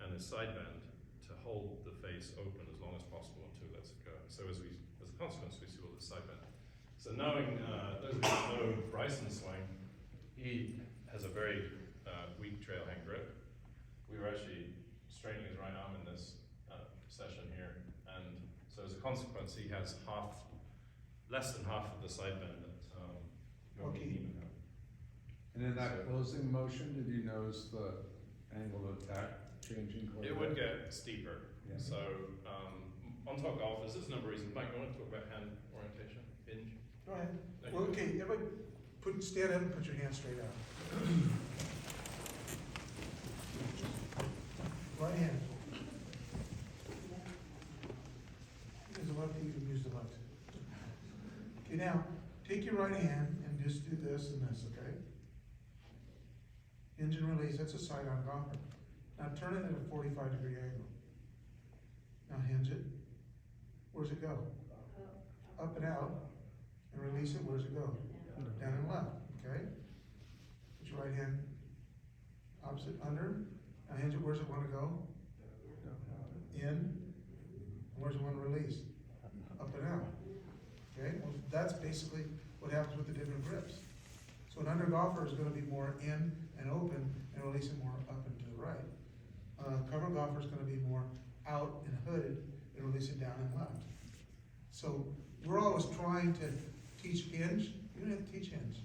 and his side bend to hold the face open as long as possible until it lets it go. So as a consequence, we see all this side bend. So knowing, those of you who know Bryson's swing, he has a very weak trail hand grip. We were actually straightening his right arm in this session here, and so as a consequence, he has less than half of the side bend that Joachim Niemann had. And in that closing motion, did you notice the angle of attack changing quite a bit? It would get steeper. Yeah. So on top golfers, there's a number of reasons. Mike, you want to talk about hand orientation, hinge? go ahead. No, Well, you- okay, everybody stand up and put your hands straight out. Right hand. Use the left, you can use the left. Okay, now, take your right hand and just do this and this, okay? Hinge and release, that's a side-on golfer. Now turn it at a 45-degree angle. Now hinge it. Where's it go? Up and out. And release it, where's it go? Down and left, okay? Put your right hand opposite under. Now hinge it, where's it want to go? In. And where's it want to release? Up and out. Okay, well, that's basically what happens with the different grips. So an under golfer is going to be more in and open and releasing more up and to the right. Cover golfer is going to be more out and hooded and releasing down and left. So we're always trying to teach hinge. You don't have to teach hinge.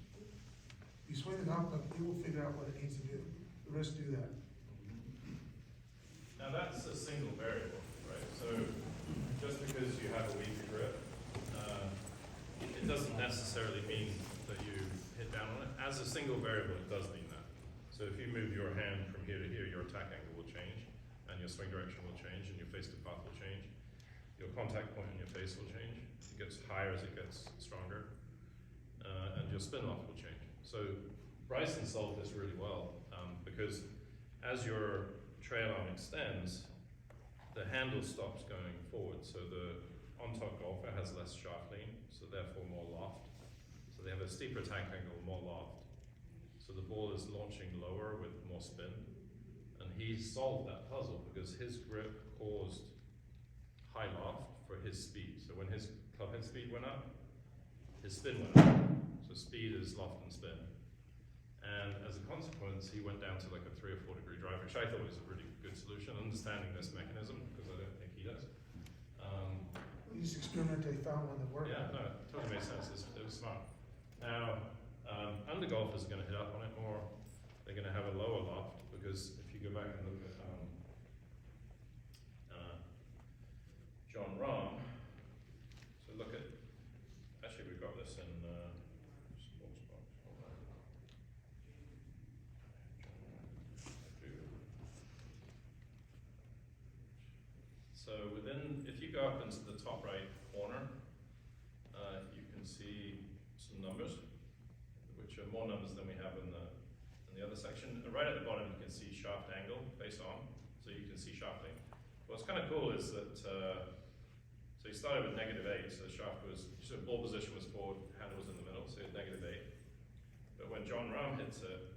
You swing the golf club, it will figure out what it needs to do. The rest do that. Now that's a single variable, right? So just because you have a weaker grip, it doesn't necessarily mean that you hit down on it. As a single variable, it does mean that. So if you move your hand from here to here, your attack angle will change, and your swing direction will change, and your face to path will change. Your contact point on your face will change. It gets higher as it gets stronger, and your spin off will change. So Bryson solved this really well, because as your trail arm extends, the handle stops going forward. So the on-top golfer has less shaft lean, so therefore more loft. So they have a steeper attack angle, more loft. So the ball is launching lower with more spin. And he solved that puzzle because his grip caused high loft for his speed. So when his club head speed went up, his spin went up. So speed is loft and spin. And as a consequence, he went down to like a 3 or 4 degree drive, which I thought was a really good solution, understanding this mechanism, because I don't think he does. We just experimented, they found one that worked. Yeah, no, it totally makes sense. It was smart. Now, under golfers are going to hit up on it more. They're going to have a lower loft, because if you go back and look at John Rahm, so look at, actually we've got this in Sportsbox. Hold on. So within, if you go up into the top right corner, you can see some numbers, which are more numbers than we have in the other section. Right at the bottom, you can see shaft angle face on, so you can see shaft length. What's kind of cool is that, so you started with -8, so the shaft was, so ball position was forward, handle was in the middle, so you had -8. But when John Rahm hits it,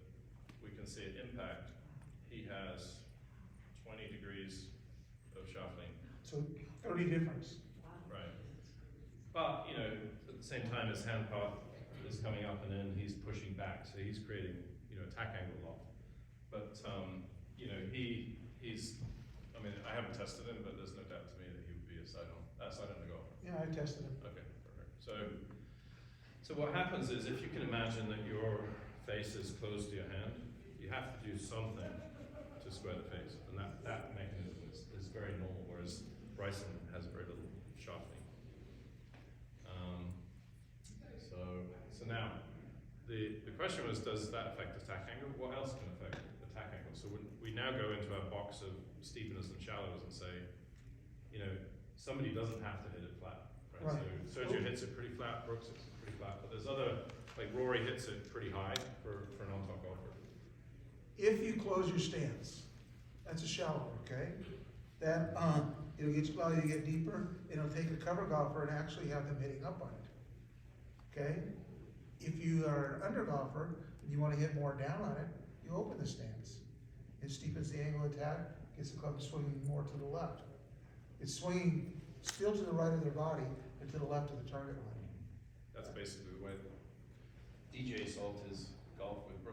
we can see at impact, he has 20 degrees of shaft length. So 30 difference. Right. But, you know, at the same time, his hand path is coming up and in, he's pushing back, so he's creating, you know, attack angle loft. But, you know, he's, I mean, I haven't tested him, but there's no doubt to me that he would be a side on the golfer. Yeah, I tested it. Okay, perfect. So what happens is, if you can imagine that your face is close to your hand, you have to do something to square the face, and that mechanism is very normal, whereas Bryson has very little sharpening. So now, the question was, does that affect attack angle? What else can affect attack angle? So we now go into our box of steepness and shallows and say, you know, somebody doesn't have to hit it flat, right? Right. So Sergio hits it pretty flat, Brooks hits it pretty flat, but there's other, like Rory hits it pretty high for an on-top golfer. If you close your stance, that's a shallow, okay? That, it'll allow you to get deeper, it'll take a cover golfer and actually have them hitting up on it, okay? If you are an under golfer and you want to hit more down on it, you open the stance. It steepens the angle of attack, gets the club swinging more to the left. It's swinging still to the right of their body and to the left of the target line. That's basically the way DJ solved his golf with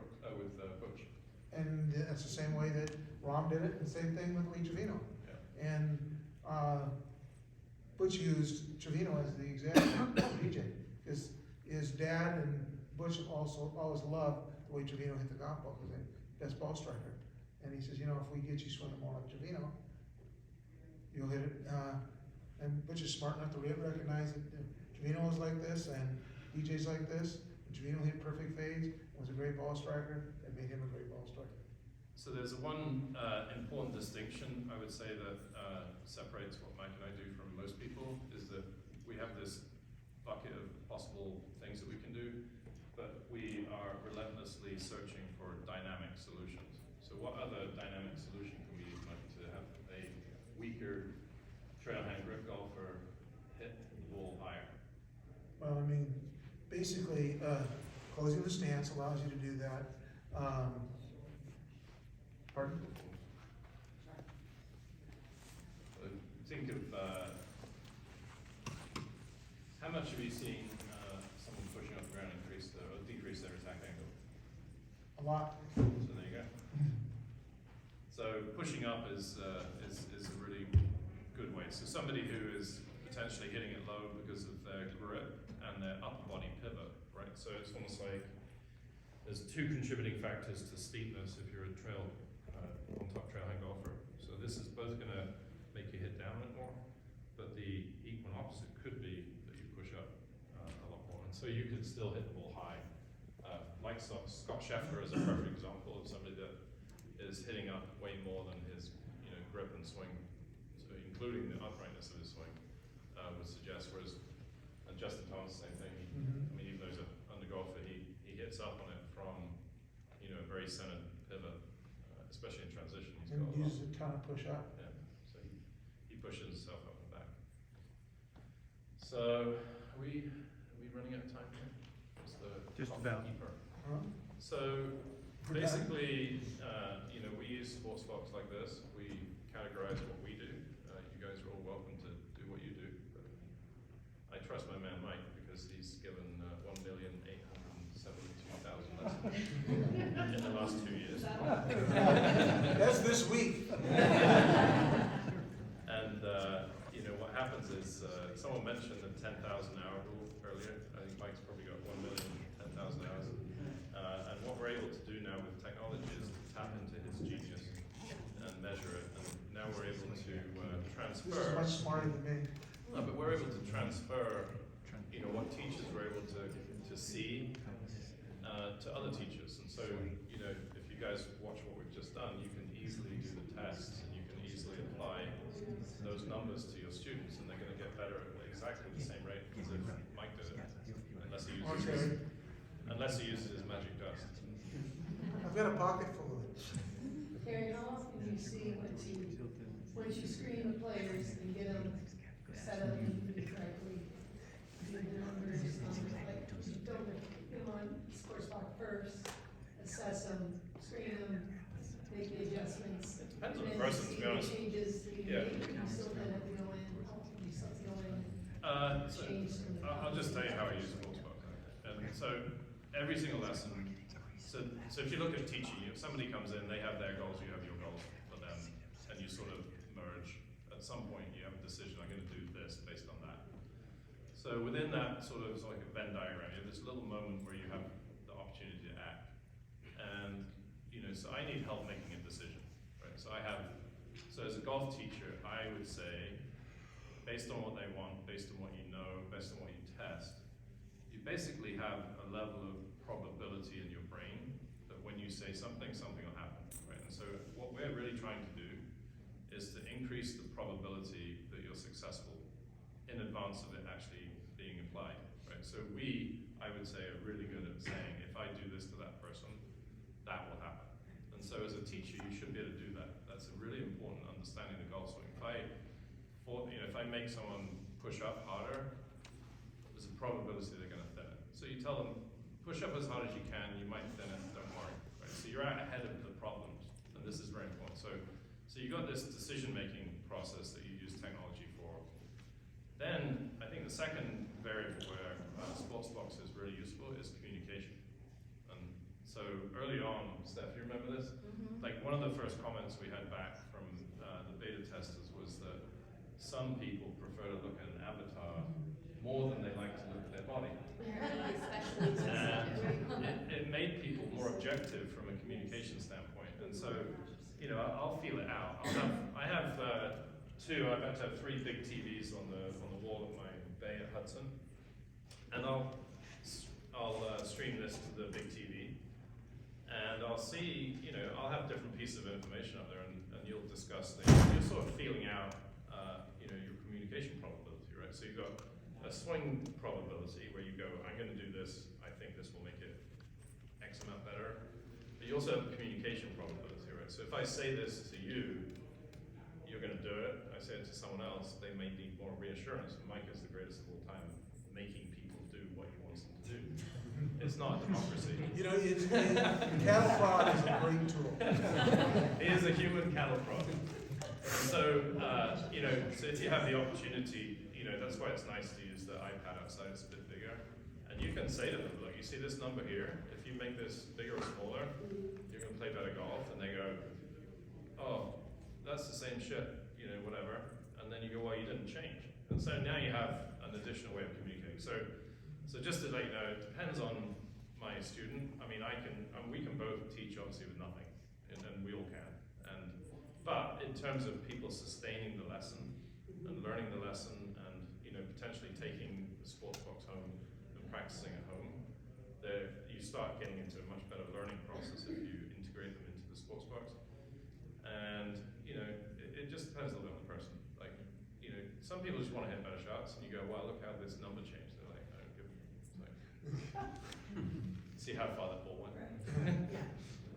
Butch. And that's the same way that Rahm did it, and same thing with Lee Trevino. Yeah. And Butch used Trevino as the example for DJ, because his dad and Butch also always loved the way Trevino hit the golf ball, because he's the best ball striker. And he says, you know, if we get you swinging more like Trevino, you'll hit it. And Butch is smart enough to recognize that Trevino was like this, and DJ's like this. And Trevino hit perfect fades, was a great ball striker, that made him a great ball striker. So there's one important distinction, I would say, that separates what Mike and I do from most people, is that we have this bucket of possible things that we can do, but we are relentlessly searching for dynamic solutions. So what other dynamic solution can we use, Mike, to have a weaker trailhand grip golfer hit the ball higher? Well, I mean, basically, closing the stance allows you to do that. Pardon? Think of how much have you seen someone pushing off the ground decrease their attack angle? A lot. So there you go. So pushing up is a really good way. So somebody who is potentially hitting it low because of their grip and their upper body pivot, right? So it's almost like there's two contributing factors to steepness if you're a on top trailhead golfer. So this is both going to make you hit down a bit more, but the equal opposite could be that you push up a lot more, and so you could still hit the ball high. Like Scott Scheffler is a perfect example of somebody that is hitting up way more than his grip and swing, so including the uprightness of his swing would suggest. Whereas Justin Thomas, same thing. I mean, even though he's an under golfer, he hits up on it from a very centered pivot, especially in transition. He's And got a lot. use it kind of push up. Yeah, so he pushes himself up and back. So are we running out of time here? Just clock about. keeper? Huh? So We're done? basically, we use Sportsbox like this. We categorize what we do. You guys are all welcome to do what you do. But I trust my man Mike because he's given 1,872,000 lessons in the last 2 years. That's this week. And what happens is someone mentioned the 10,000-hour rule earlier. I think Mike's probably got 1,010,000 hours. And what we're able to do now with technology is to tap into his genius and measure it. And now we're able to transfer. This is much smarter than me. No, but we're able to transfer, what teachers were able to see to other teachers. And so, if you guys watch what we've just done, you can easily do the tests and you can easily apply those numbers to your students, and they're going to get better at exactly the same rate as if Mike did it, unless he uses his magic dust. I've got a pocket full of it. Terry, how often do you see once you screen the players and get them set up and moving correctly, do the numbers, like, you don't get them on Sportsbox first, assess them, screen them, make the adjustments. Depends on the and person, to see be the honest. changes that you Yeah. make, you still then have to go in, you still have to go in, So change some of the. I'll just tell you how I use Sportsbox. And so every single lesson, so if you look at teaching, if somebody comes in, they have their goals, you have your goals for them, and you sort of merge. At some point, you have a decision, I'm going to do this based on that. So within that sort of, it's like a Venn diagram, you have this little moment where you have the opportunity to act. And, so I need help making a decision, right? So as a golf teacher, I would say, based on what they want, based on what you know, based on what you test, you basically have a level of probability in your brain that when you say something, something will happen, right? And so what we're really trying to do is to increase the probability that you're successful in advance of it actually being applied, right? So I would say, are really good at saying, if I do this to that person, that will happen. And so as a teacher, you should be able to do that. That's a really important understanding of the golf swing. If I make someone push up harder, there's a probability they're going to thin it. So you tell them, push up as hard as you can, you might thin it, don't worry. Right? So you're out ahead of the problems, and this is very important. So you've got this decision-making process that you use technology for. Then, I think the second variable where Sportsbox is really useful is communication. And so early on, Steph, you remember this? Like one of the first comments we had back from the beta testers was that some people prefer to look at an avatar more than they like to look at their body. And it made people more objective from a communication standpoint. And so, I'll feel it out. I have I've had to have 3 big TVs on the wall at my bay at Hudson, and I'll stream this to the big TV, and I'll see, I'll have different pieces of information up there, and you'll discuss things. You're sort of feeling out, your communication probability, right? So you've got a swing probability where you go, I'm going to do this, I think this will make it X amount better. But you also have a communication probability, right? So if I say this to you, you're going to do it. I say it to someone else, they may need more reassurance. Mike is the greatest of all time, making people do what he wants them to do. It's not a democracy. Cattle prod is a great tool. He is a human cattle prod. So, so if you have the opportunity, that's why it's nice to use the iPad outside, it's a bit bigger. And you can say to them, look, you see this number here? If you make this bigger or smaller, you're going to play better golf. And they go, oh, that's the same shit, whatever. And then you go, well, you didn't change. And so now you have an additional way of communicating. So just to let you know, it depends on my student, I mean, we can both teach obviously with nothing, and we all can. But in terms of people sustaining the lesson and learning the lesson, and potentially taking the Sportsbox home and practicing at home, you start getting into a much better learning process if you integrate them into the Sportsbox. And it just depends a little bit on the person. Like, some people just want to hit better shots, and you go, "Wow, look how this number changed." They're like, "I don't give a." It's like, see how far that ball went.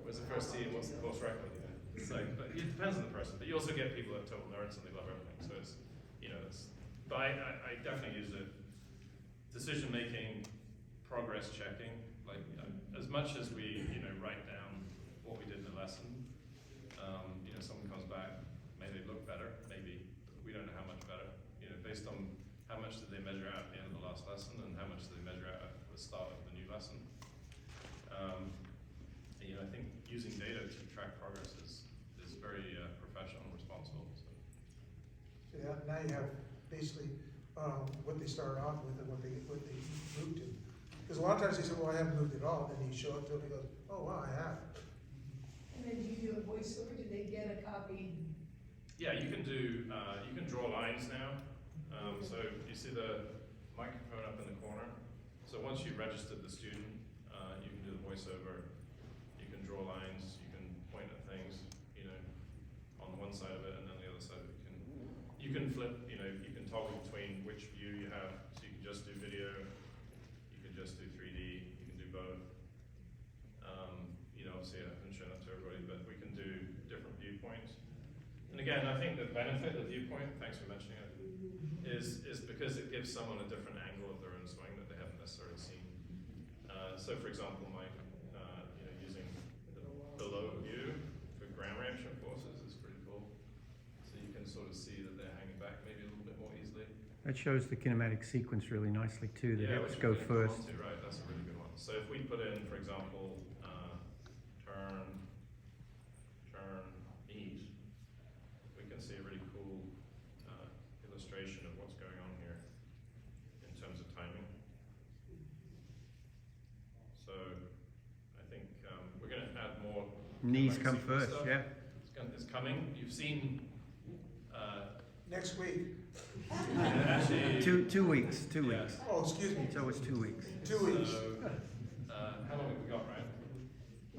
Where's the first tee? What's the course record? It's like, but it depends on the person. But you also get people that total nerds and they love everything. So it's, but I definitely use it. Decision making, progress checking. Like, as much as we, write down what we did in the lesson, someone comes back, maybe they look better, maybe we don't know how much better. Based on how much did they measure out at the end of the last lesson and how much did they measure out at the start of the new lesson. I think using data to track progress is very professional and responsible. So Yeah, now you have basically what they started off with and what they moved to. Because a lot of times they say, "Well, I haven't moved at all," then you show it to them and he goes, "Oh wow, I have." And then do you do a voiceover? Do they get a copy? yeah, you can draw lines now. So you see the microphone up in the corner. So once you've registered the student, you can do the voiceover. You can draw lines. You can point at things, on one side of it, and then the other side of it. You can flip. You can toggle between which view you have. So you can just do video. You can just do 3D. You can do both. Obviously I haven't shown that to everybody, but we can do different viewpoints. And again, I think the benefit of viewpoint, thanks for mentioning it, is because it gives someone a different angle of their own swing that they haven't necessarily seen. So for example, using the below view for ground reaction forces is pretty cool. So you can sort of see that they're hanging back maybe a little bit more easily. That shows the kinematic sequence really nicely too, the Yeah, hips which go we're gonna first. come on to, right, that's a really good one. So if we put in, for example, turn, knees, we can see a really cool illustration of what's going on here in terms of timing. So I think we're going to add more. Knees come sequence first, stuff. yeah. It's coming. You've seen. Next week. Actually, 2 weeks, 2 yeah. weeks. Oh, excuse me, So it's 2 weeks. 2 weeks. So, how long have we got, Ryan?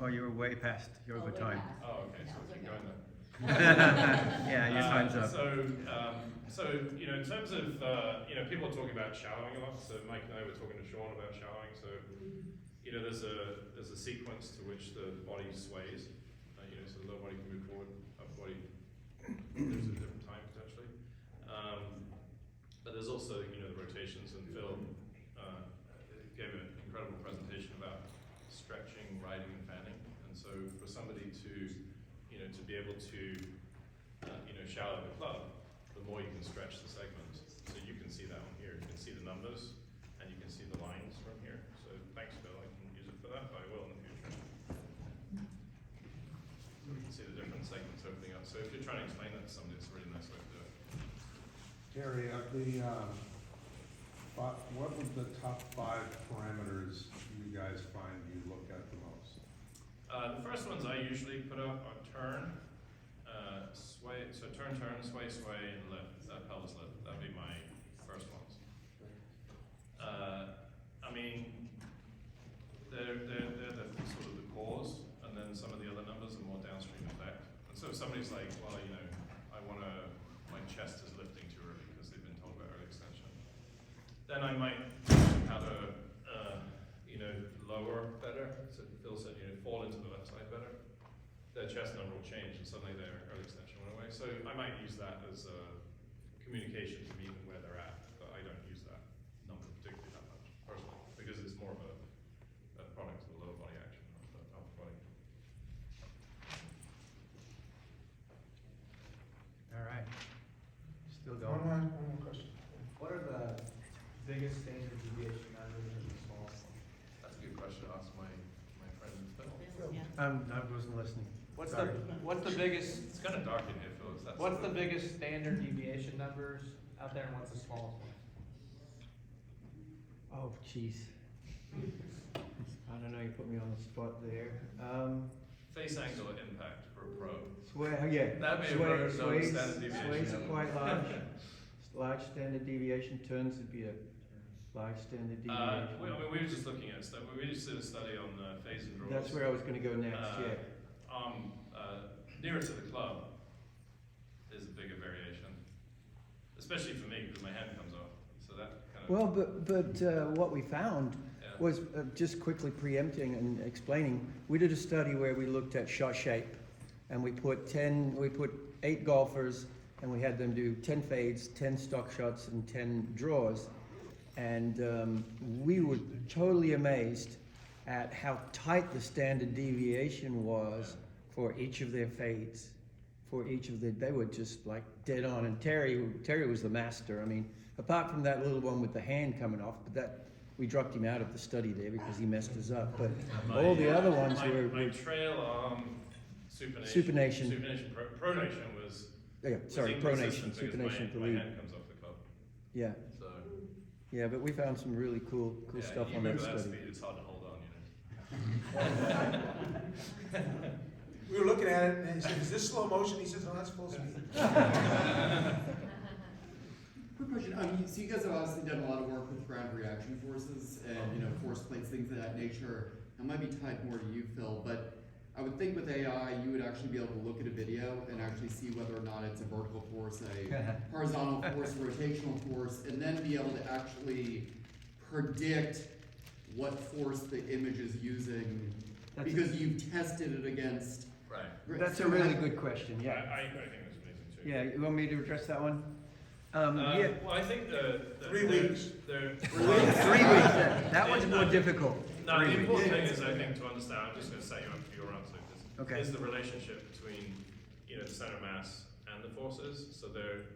Oh, you're way past your Oh, way overtime. past. Oh, okay, so That was keep okay. going then. Yeah, your time's up. So in terms of people are talking about shallowing a lot. So Mike and I were talking to Sean about shallowing. So there's a sequence to which the body sways. So the lower body can move forward, upper body moves at a different time potentially. But there's also the rotations, and Phil gave an incredible presentation about stretching, riding, and fanning. And so for somebody to be able to shallow the club, the more you can stretch the segment. So you can see that on here. You can see the numbers, and you can see the lines from here. So thanks, Phil. I can use it for that, but I will in the future. So you can see the different segments opening up. So if you're trying to explain that to somebody, it's a really nice way to do it. Gary, what would the top 5 parameters you guys find you look at the most? The first ones I usually put up are turn, sway, so turn, sway, and lift, pelvis lift. That'd be my first ones. They're the sort of the cause, and then some of the other numbers are more downstream effect. And so if somebody's like, well, my chest is lifting too early because they've been told about early extension, then I might have lower better. So Phil said, fall into the left side better. Their chest number will change, and suddenly their early extension went away. So I might use that as a communication to meet them where they're at, but I don't use that number particularly that much personally, because it's more of a product of the lower body action, not the upper body. All right. Still One going. more question. What are the biggest standard deviation numbers and the smallest ones? That's a good question to ask my friend Phil. Yeah. I wasn't listening. What's Sorry. what's the biggest It's kind of dark in here, Phil. Is that what's the sort of- biggest standard deviation numbers out there, and what's the smallest one? Oh, jeez. I don't know, you put me on the spot there. Face angle impact for a pro. Yeah. That'd be a Sway- very low sways- standard deviation. Sways are quite large. Large standard deviation, turns would be a large standard deviation. We were just looking at stuff. We just did a study on phase and draws. That's where I was gonna go next, yeah. Nearer to the club is a bigger variation, especially for me because my hand comes off. So that kind of. Well, but what we found Yeah. was, just quickly preempting and explaining, we did a study where we looked at shot shape, and we put 8 golfers, and we had them do 10 fades, 10 stock shots, and 10 draws, and we were totally amazed at how tight the standard deviation was for each of their fades. They were just like dead on, and Terry was the master. I mean, apart from that little one with the hand coming off, but that, we dropped him out of the study there because he messed us up, but all the other ones my were trail arm supination. Supination. Supination. Pronation was. yeah, sorry, was pronation, inconsistent because supination to my lead. hand comes off the club. Yeah, So. yeah, but we found some really cool Yeah, stuff on even that at that study. speed, it's hard to hold on, you know. We were looking at it, and he said, is this slow motion? He says, no, that's full speed. Quick question, so you guys have obviously done a lot of work with ground reaction forces and, force plates, things of that nature. That might be tied more to you, Phil, but I would think with AI, you would actually be able to look at a video and actually see whether or not it's a vertical force, a horizontal force, a rotational force, and then be able to actually predict what force the image is using because you've tested it against. Right. That's a really good question, yeah. I think that's amazing too. Yeah, you want me to address that one? Well, I think the 3 weeks. 3 weeks, that one's more difficult. No, 3 the weeks. important thing is, I think, to understand, I'm just going to set you up for your answer, Okay. is the relationship between, the center of mass and the forces. So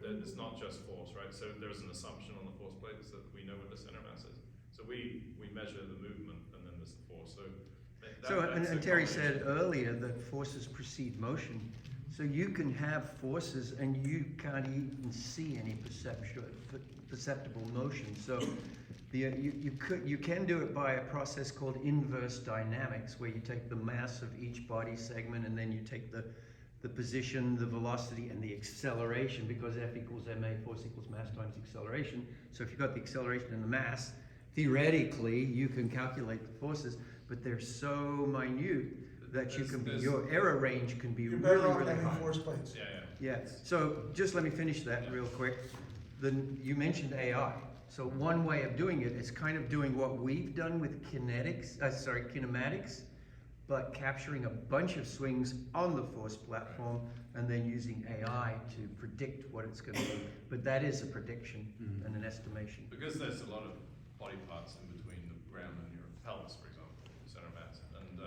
it's not just force, right? So there's an assumption on the force plates that we know what the center of mass is. So we measure the movement, and then there's the force. And Terry said earlier that forces precede motion. So you can have forces and you can't even see any perceptible motion. So you can do it by a process called inverse dynamics, where you take the mass of each body segment and then you take the position, the velocity, and the acceleration, because F equals ma, force equals mass times acceleration. So if you've got the acceleration and the mass, theoretically you can calculate the forces, but they're so minute that your error range can be You're better really, off really having high. force plates. Yeah, so just let me finish that real quick. You mentioned AI. So one way of doing it is kind of doing what we've done with kinematics, but capturing a bunch of swings on the force platform and then using AI to predict what it's going to be. But that is a prediction and an estimation. Because there's a lot of body parts in between the ground and your pelvis, for example, center of mass, and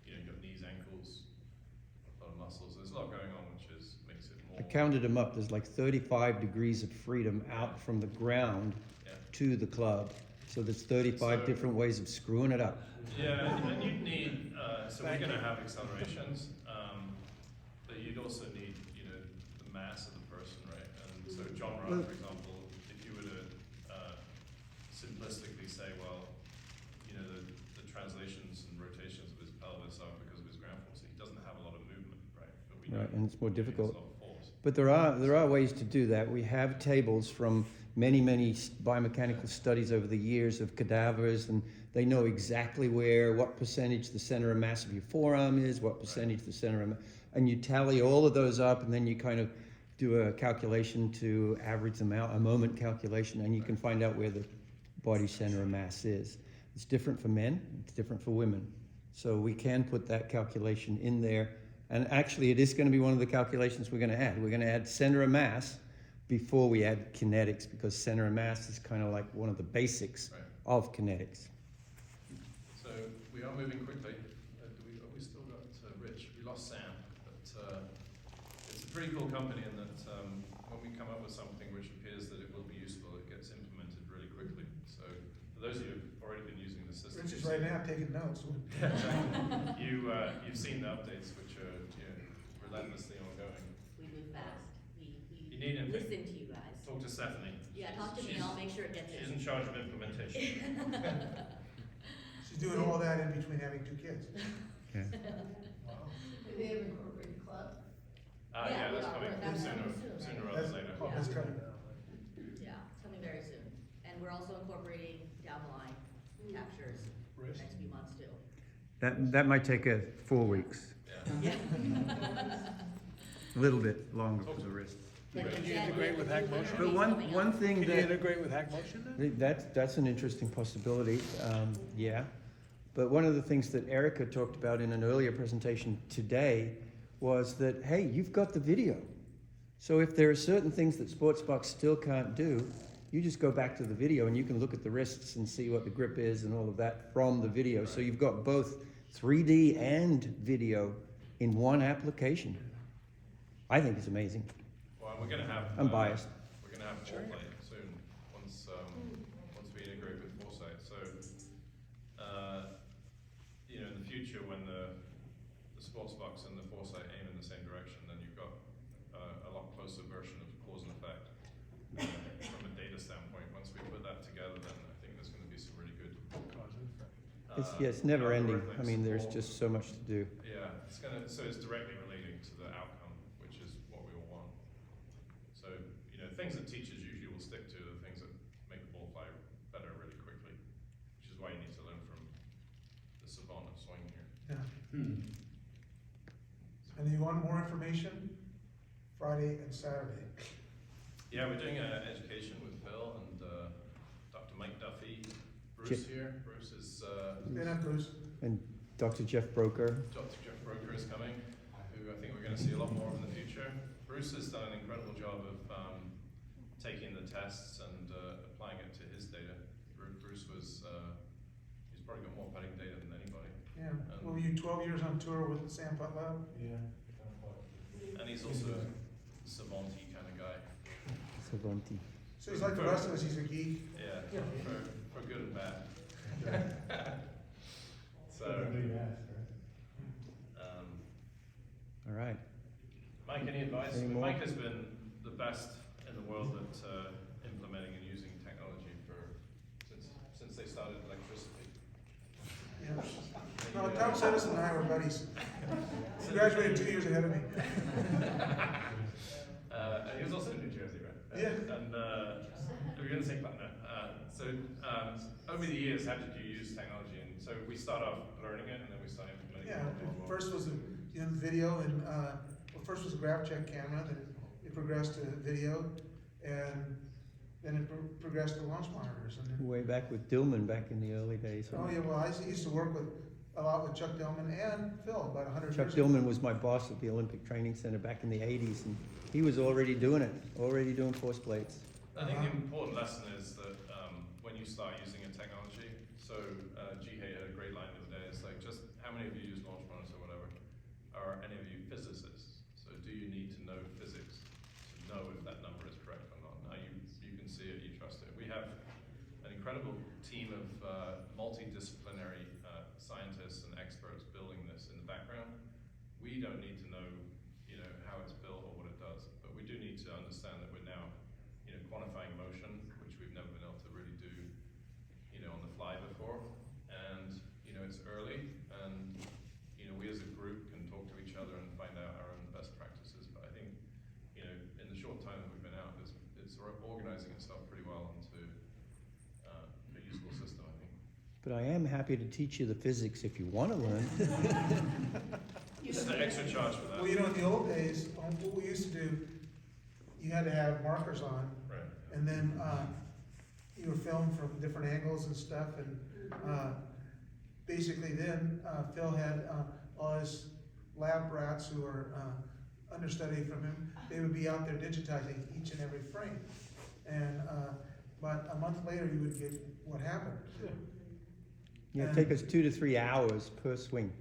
you've got knees, ankles, a lot of muscles. There's a lot going on, which makes it more. I counted them up. There's like 35 degrees of freedom out from the ground to the club. So there's 35 different ways of screwing it up. Yeah, and you'd need, so we're going to have accelerations, but you'd also need, the mass of the person, right? And so John Ryan, for example, if you were to simplistically say, well, the translations and rotations of his pelvis are because of his ground force, he doesn't have a lot of movement, right? But we know And it's more difficult. there's a lot of force. But there are ways to do that. We have tables from many biomechanical studies over the years of cadavers, and they know exactly what percentage the center of mass of your forearm is, what percentage the center of mass, and you tally all of those up, and then you kind of do a calculation to average them out, a moment calculation, and you can find out where the body center of mass is. It's different for men, it's different for women. So we can put that calculation in there, and actually it is going to be one of the calculations we're going to add. We're going to add center of mass before we add kinetics, because center of mass is kind of like one of the basics of kinetics. So we are moving quickly. Have we still got Rich? We lost Sam, but it's a pretty cool company in that when we come up with something which appears that it will be useful, it gets implemented really quickly. So for those of you who've already been using the system, Rich is right now taking notes. you've seen the updates, which are relentlessly ongoing. We move fast. You need anything? Listen to you guys. Talk to Stephanie. Yeah, talk to me, I'll make sure it gets She's in. in charge of implementation. She's doing all that in between having two kids. Yeah. Do they have incorporated club? Yeah, Yeah, we that's are. coming That's sooner, coming soon, right? sooner rather That's, than later. that's coming. Yeah, it's coming very soon. And we're also incorporating down the line captures in the next few months too. That might take 4 weeks, Yeah. a little bit longer for the wrist. But Can you again, integrate with Hack Motion? But one thing Can you that, integrate with Hack Motion then? that's an interesting possibility, yeah. But one of the things that Erica talked about in an earlier presentation today was that, hey, you've got the video. So if there are certain things that Sportsbox still can't do, you just go back to the video and you can look at the wrists and see what the grip is and all of that from the video. So you've got both 3D and video in one application. I think it's amazing. Well, we're gonna have. I'm biased. We're gonna have foreplay soon, once we integrate with Foresight. So, you know, in the future, when the Sportsbox and the Foresight aim in the same direction, then you've got a lot closer version of cause and effect from a data standpoint. Once we put that together, then I think there's going to be some really good. It's never ending. I algorithmic mean, there's support. just so much to do. Yeah, so it's directly relating to the outcome, which is what we all want. So, you know, things that teachers usually will stick to are the things that make the ball fly better really quickly, which is why you need to learn from the savant of swing here. Yeah. And you want more information? Friday and Saturday. Yeah, we're doing education with Phil and Dr. Mike Duffy. Bruce here. Bruce is Stand up, Bruce. And Dr. Jeff Broker. Dr. Jeff Broker is coming, who I think we're going to see a lot more of in the future. Bruce has done an incredible job of taking the tests and applying it to his data. Bruce was, he's probably got more putting data than anybody. Yeah. Well, you 12 years on tour with the Sam Putt Lab? Yeah. And he's also a savant-y kind of guy. Savanti. So he's like the rest of us, he's a geek. Yeah, for good and bad. So, All right. Mike, any advice? Any more? Mike has been the best in the world at implementing and using technology since they started electricity. Yeah. No, Tom Citizen and I were buddies. He graduated 2 years ahead of me. And he was also in New Jersey, right? Yeah. And we're going to say partner. So over the years, how did you use technology? And so we start off learning it, and then we start implementing Yeah, it. more. first was the video, and well, first was a graph check camera, then it progressed to video, and then it progressed to launch monitors. And then, Way back with Dillman back in the early days. oh yeah, well, I used to work a lot with Chuck Dillman and Phil about 100 Chuck years ago. Dillman was my boss at the Olympic Training Center back in the 80s, and he was already doing it, already doing force plates. I think the important lesson is that when you start using a technology, so G. Hay had a great line the other day, it's like, just how many of you use launch monitors or whatever? Are any of you physicists? So do you need to know physics to know if that number is correct or not? Now you can see it, you trust it. We have an incredible team of multidisciplinary scientists and experts building this in the background. We don't need to know, you know, how it's built or what it does, but we do need to understand that we're now, you know, quantifying motion, which we've never been able to really do, you know, on the fly before. And, you know, it's early, and, you know, we as a group can talk to each other and find out our own best practices. But I think, you know, in the short time that we've been out, it's organizing itself pretty well into a useful system, I think. But I am happy to teach you the physics if you want to learn. Just an extra charge for that. Well, you know, in the old days, what we used to do, you had to have markers on, Right. and then you were filmed from different angles and stuff, and basically then Phil had all his lab rats who were understudy from him. They would be out there digitizing each and every frame, and but a month later you would get what happened Yeah, it'd take us 2 to 3 hours per swing.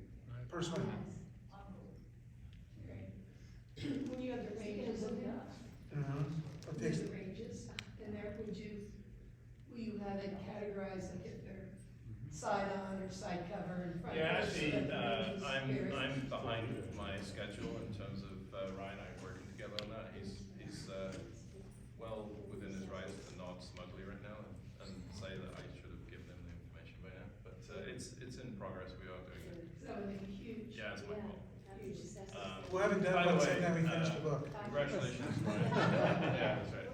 per swing. When you have the ranges in there, It there's takes, the ranges in there, will you have it categorized like if they're side on or side cover and front? Yeah, cover, so actually, that the ranges vary? I'm behind my schedule in terms of Ryan and I working together on that. He's well within his rights to nod smugly right now and say that I should have given him the information by now. But it's progress. We are doing it. That would make a huge. Yeah, it's my fault. Huge success. We'll have it done By the by the way, time we finish the book. Congratulations, Ryan. Yeah, that's right.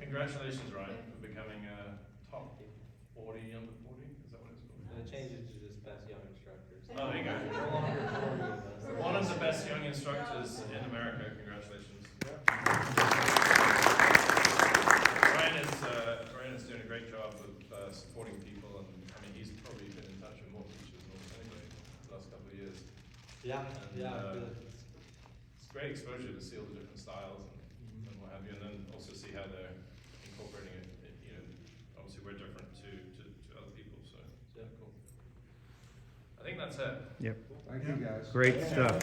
Congratulations, Ryan, for becoming a top 40 under 40. Is that what it's called? And it changes to just best young instructors. Oh, there you go. No longer 40 of us. One of the best young instructors in America. Congratulations. Ryan is doing a great job of supporting people, and I mean he's probably been in touch with more teachers than almost anybody the last couple of years. Yeah, And, yeah. it's great exposure to see all the different styles and what have you, and then also see how they're incorporating it. You know, obviously we're different to other people, so yeah, cool. I think that's it. Thank you, guys. Great stuff.